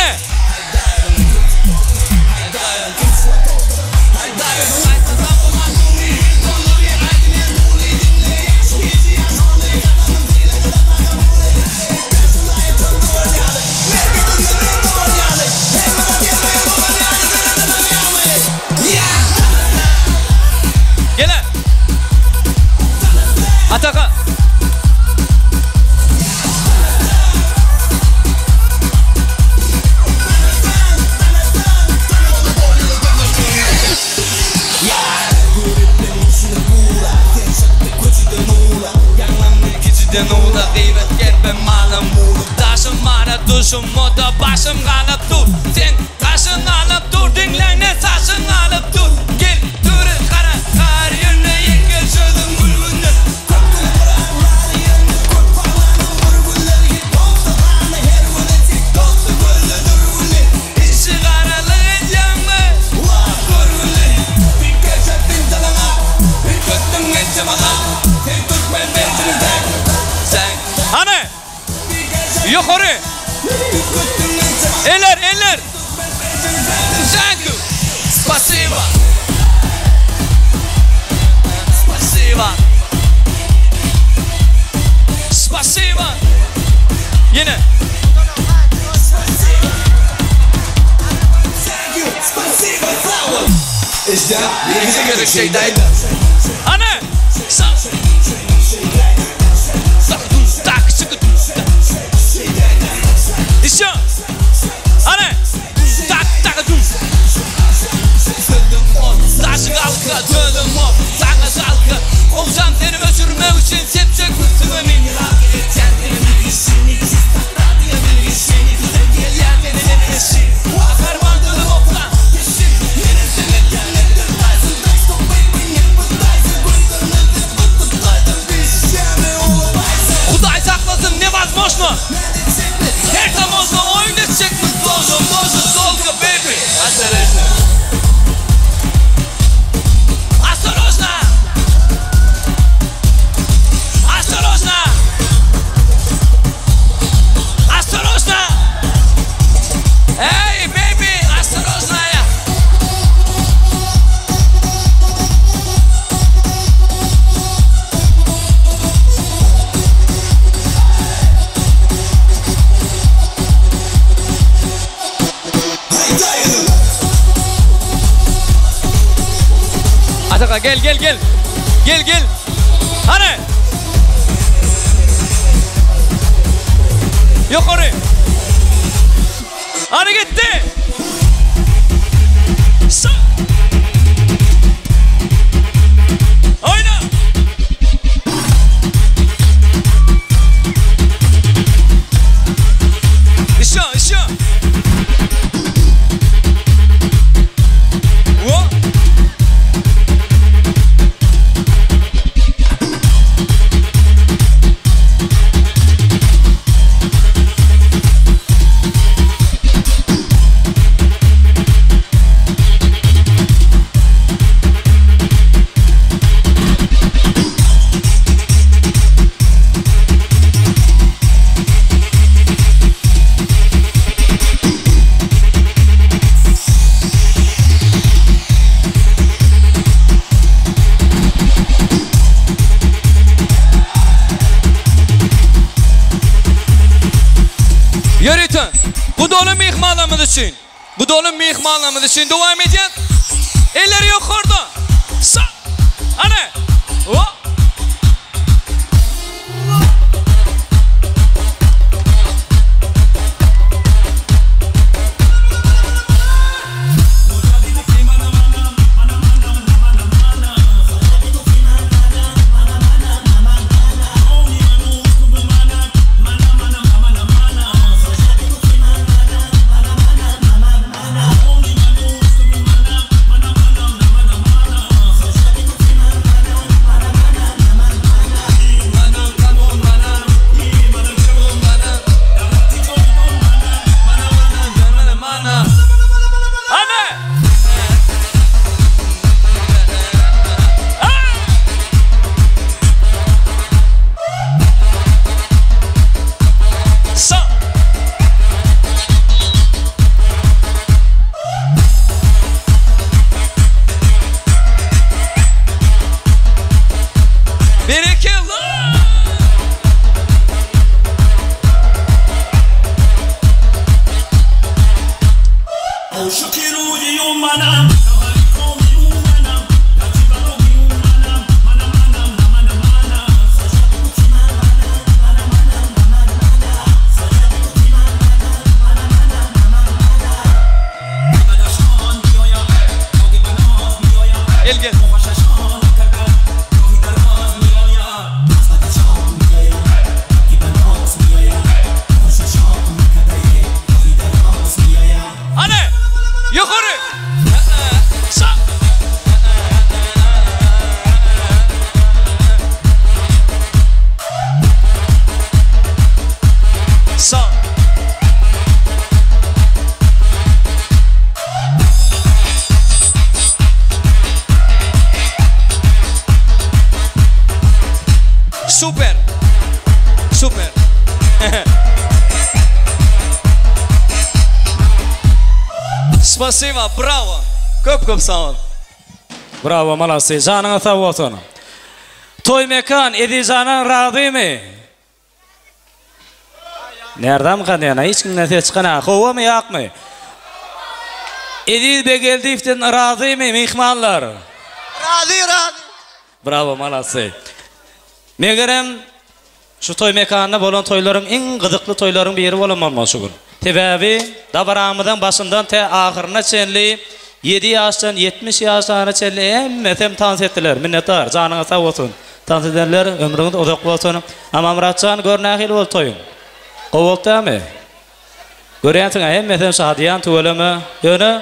Gele. Ataka. Den ola gıybet gelme malım Taşım mara duşum moda başım kalıp dur Sen taşın alıp dur dinlene saçın alıp dur Gel durun kara kar yönüne yengel şöyle gülgünle Korktum kuranlar yönüne kork parlanın vurgulları Git olsa bana her vurgulları Doldu böyle durgulları İşi karalık edeceğim mi? Vah vurgulları Bir gece bin dalana Bir kötün geçe bana Tek tut ben benzini tek Hani? Yukarı. Eller, eller. Thank you. Спасибо. Спасибо. Спасибо. Yine. İşte bize göre şeydaydı. Ana. Tak çıkı. İşte. Ana. Tak tak dur. Taşı kalka dönüm hop. Sana salka. Olacağım seni öldürmek için sepçek kurtulun. Худай saklasın невозможно. Это можно ойничек мы тоже можем долго, baby. Осторожно. Осторожно. Осторожно. Осторожно. Эй, baby, осторожно. Ataka gel gel gel. Gel gel. Hani? Yukarı. Hani gitti. Oyna. İşe işe. Yürütün. Bu da onun mihmanlamız için. Bu da onun mihmanlamız için. Devam edin. Elleri yok orada. Sağ. Hani? O. Super. Super. Спасибо, браво. Köp sağ ol. Bravo, malası. Canına sağ olsun. Toy mekan edicanan razıymy? Nereden kanıyana? Hiç kimden ses çıkana? Kova mı yak mı? Ediz Begeldiyev'den razıymy mihmanlar? Razı. Bravo, malası. Megerem şu toy mekanında bolan toyların en gıdıklı toyların biri bolan şugur. Tebebi dabaramıdan başından te ahırına çenli 7 yaştan 70 yaşlarına çenli emmesem tans ettiler. Minnettar, canına sağ olsun. Tans edenler ömrünüz uzak olsun. Ama Muratcan görnähil bol toyun. Qovolta mı? Görýänsiň emmesem şadiyan tuwalama. Ýöne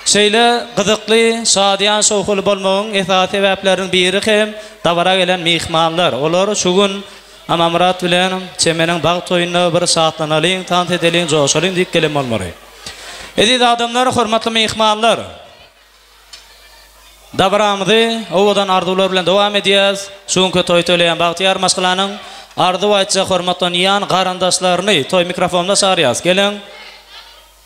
şeýle gıdıklı şadiyan şowkul bolmagyň esas sebäplerinden biri hem dabara gelen mihmanlar. Olar şu gün ama Murat bilen çemeniň bag toýuny bir şatlanalyň, tans edeliň, joşalyň diýip gelen bolmary. Ediz adamlar, hormatly mihmanlar. Dabaramyzy owadan arzuwlar bilen dowam edýäs. Şuňky toy töleýän Bagtyar Maşgylanyň arzu aýtsa hormatlanýan garandaşlaryny toy mikrofonda çağırýas. Gelen.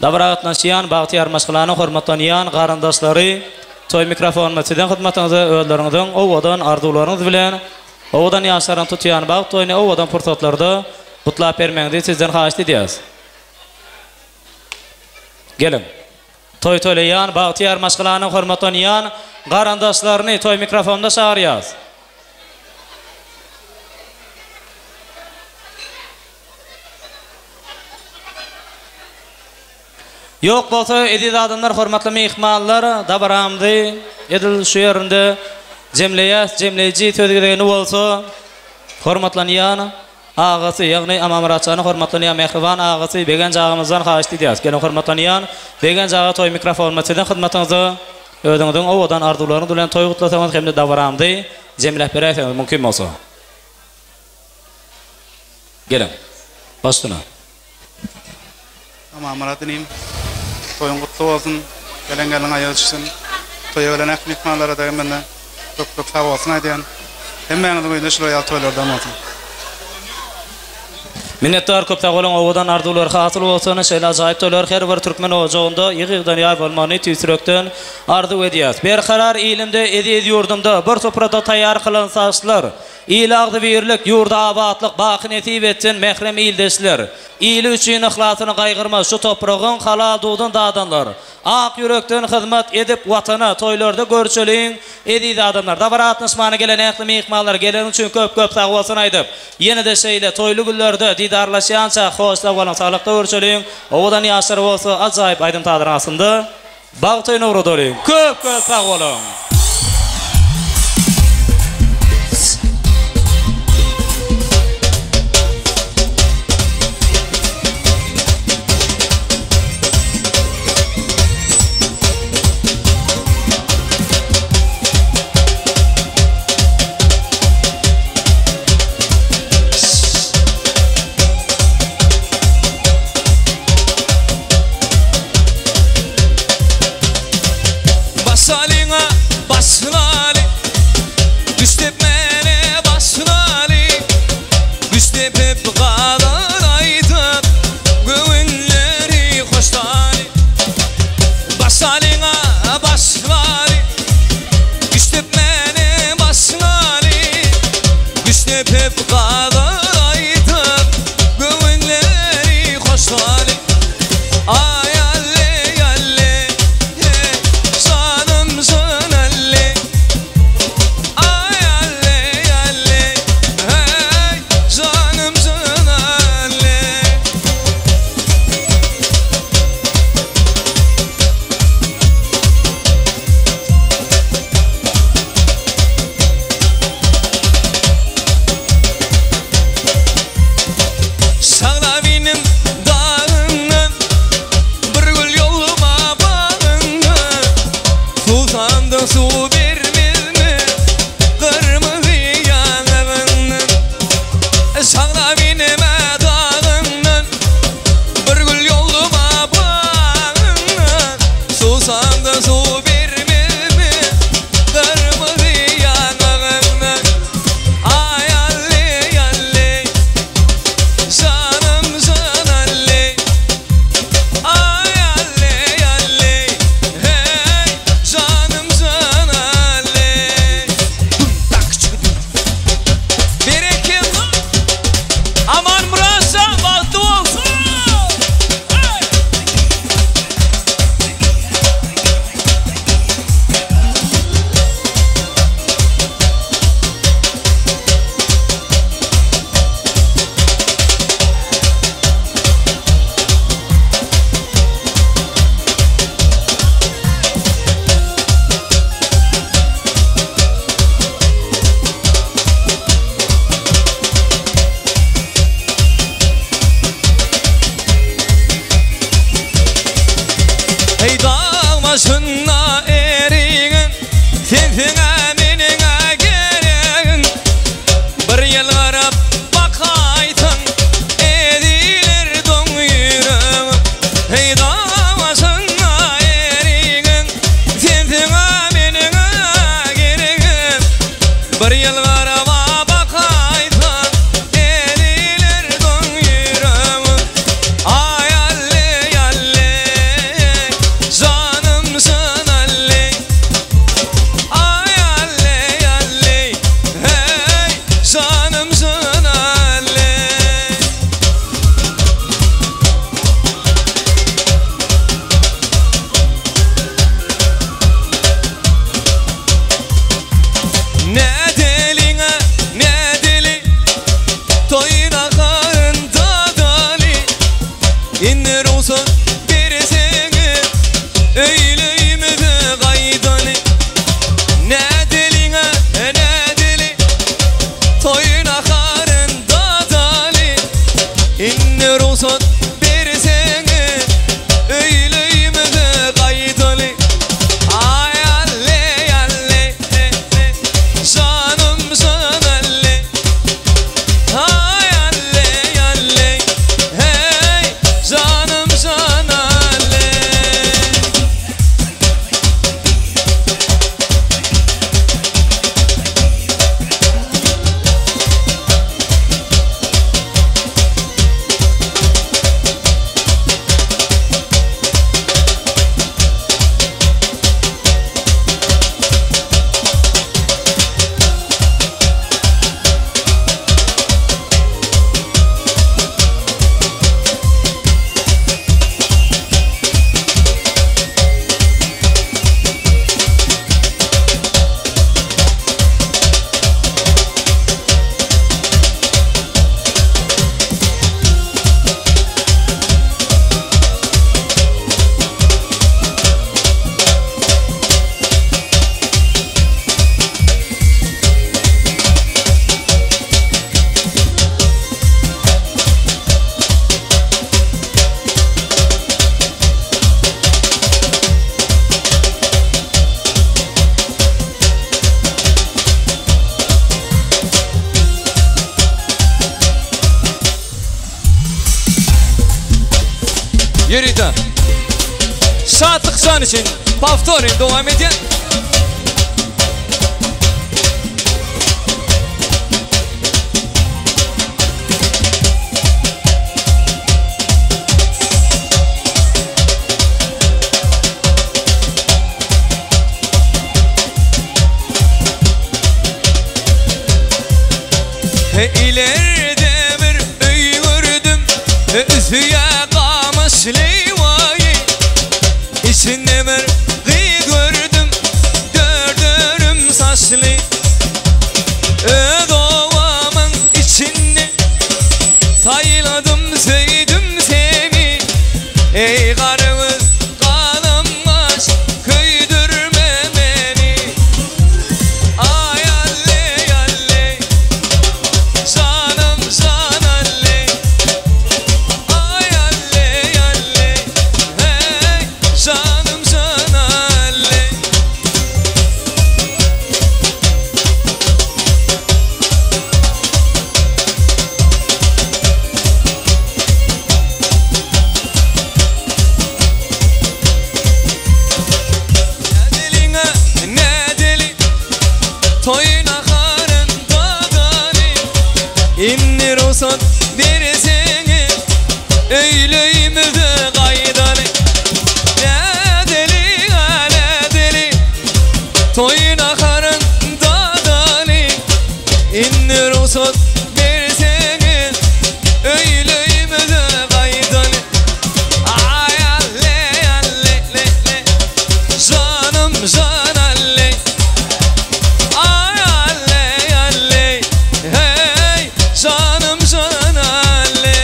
Dabaratnaşýan Bagtyar Maşgylanyň hormatlanýan garandaşlary toy mikrofonuna sizden hyzmatyňyzy özleriňiziň owadan arzuwlaryňyz bilen owadan ýaşlaryň tutýan bag toýuny owadan pursatlarda gutlap bermeňizi sizden haýyş edýäs. Gelin. Toy töleýän Bagtyar Maşgylanyň hormatlanýan garandaşlaryny toy mikrofonda çağırýas. Yok bolsa ediz adamlar, hormatly mehmanlar, dabaramdy edil şu ýerinde jemleýäs, sözgedeni bolsa hormatlanýan agasy, ýagny Ama Muratçanyň hormatlanýan mehriban agasy Begen jagymyzdan haýyş edýäs. Gelen hormatlanýan Begen jaga toy mikrofonuny sizden hyzmatyňyzy özüňiziň owadan arzuwlaryňyz bilen toy gutlasaňyz hemde dabaramdy jemläp berýärsiňiz mümkin bolsa. Gelen. Başdyna. Ama Murat'ın toyun kutlu olsun, gelen ayol çıksın. Toya ölen ekmekmanlara da benden çok sağ olsun aydayan. Hemen de böyle şuraya toylardan olsun. Minnettar, köp sağ olun, owadan arzuwlar hasyl bolsun. Şeýle ajaýyp toylar her bir türkmen ojagynda ýygydan ýar bolmany tüýsürekden arzuw edýäs. Berkarar ilimde ediz ýurdumda bir soprada taýýar kılınsaçlar. İlagdy birlik, ýurda abadlyk baky nesip etsin mehrem ildeşler. İli üçin ihlasını gaýgyrma şu topragyň halal dudan dadanlar. Ak yürekden hyzmat edip watana toylarda görçeliň ediz adamlar. Dabaratnaşmany gelen ähli mehmanlar gelen üçin köp sag bolsun aýdyp. Ýene-de şeýle toylu günlerde didarlaşýança hoşlap bolan salykda görçeliň. Owadan ýaşar bolsa ajaýyp aýdym tadyransynda bag toýuny uradoliň. Köp sag bolun. Basalina Bir yıl garama bakaydan eliler don yüreğimi. Ay alle alle canımsın alle. Ay alle alle hey canımsın alle. Ne deline ne deli toyuna karında dali inner olsun bir seni öyleyim de gaydani. Ne deline ne deli toyuna karında dali inner olsun bir seni öyleyim de gaydani. Ay alle alle canım alle. Ay alle alle hey canım alle. Yerida şatlık can için повторим devam edin. İleride bir öy gördüm üzüye kamış levayı. İçinde bir kıyı gördüm dördürüm saçlı. Doğamın içinde sayladım sevdim seni. Ey karımız kanımmış köydürme beni. Ay alle alle canım alle. Ay alle alle hey canım alle. Ne deline ne deli toyuna karında dali inner olsun bir seni öyleyim de gaydani. Ne deli toyuna karında dali inner olsun bir seni öyleyim de gaydani. Ay alle alle canım alle. Ay alle alle hey canım alle.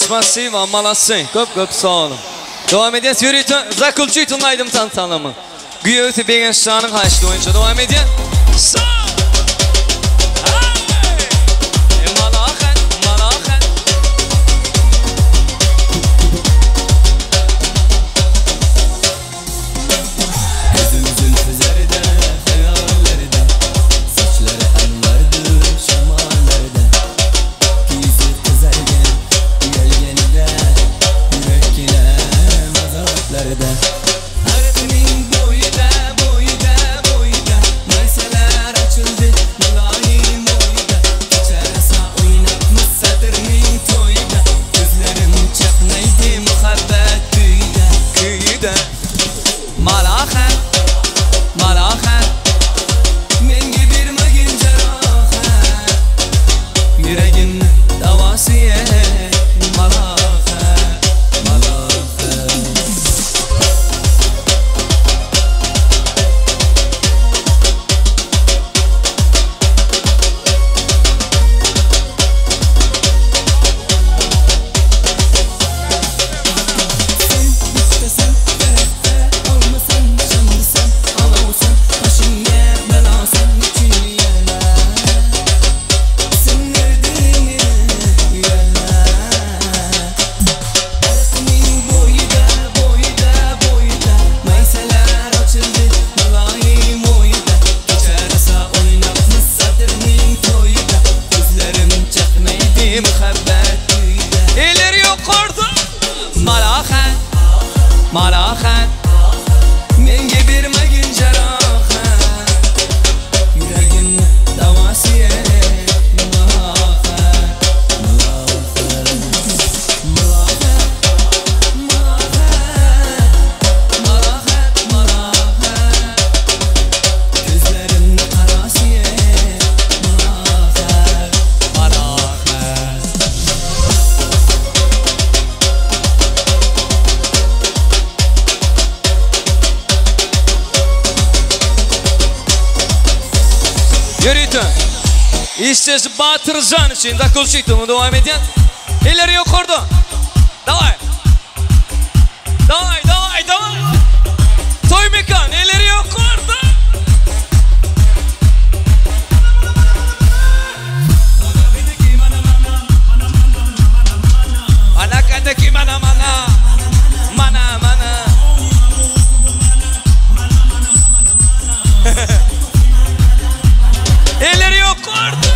Spasiba, молодцы. Köp sağ olun. Devam ediyoruz. Yürüyün. Zakulçuyu tınlaydım tanıtalımı. Güya öte begen şanın haşlı oyuncu. Devam ediyor. Sağ. İşte Batırcan için Zakulçuyu devam ediyor. İleri yukarıda. Davay. Davay. Toy mekan ileri yukarıda. Anakadaki mana. İleri yukarıda.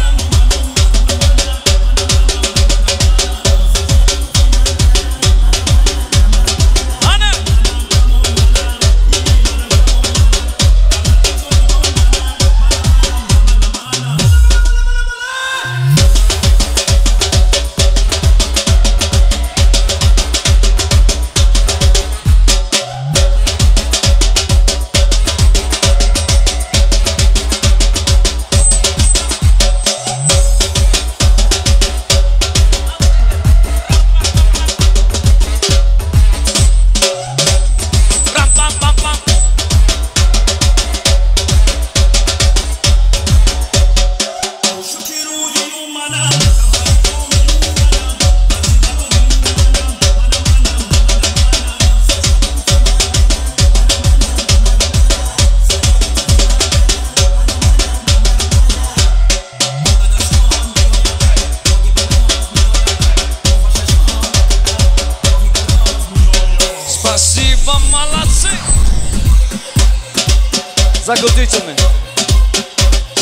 Zakulçuyu için.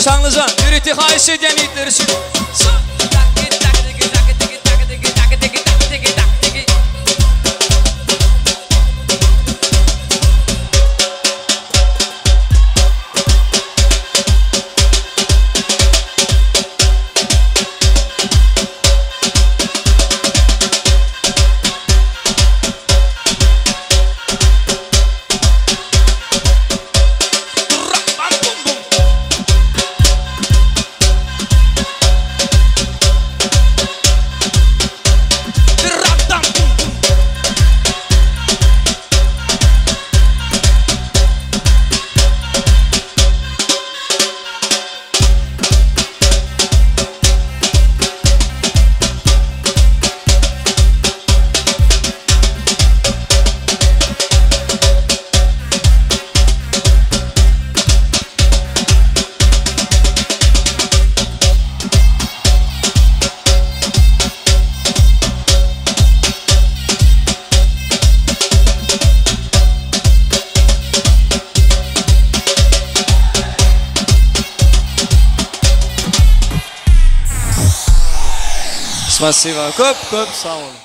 Şanlıcan, üreti hayiş eden yiğitler için. Spasiba. Köp sağ olun.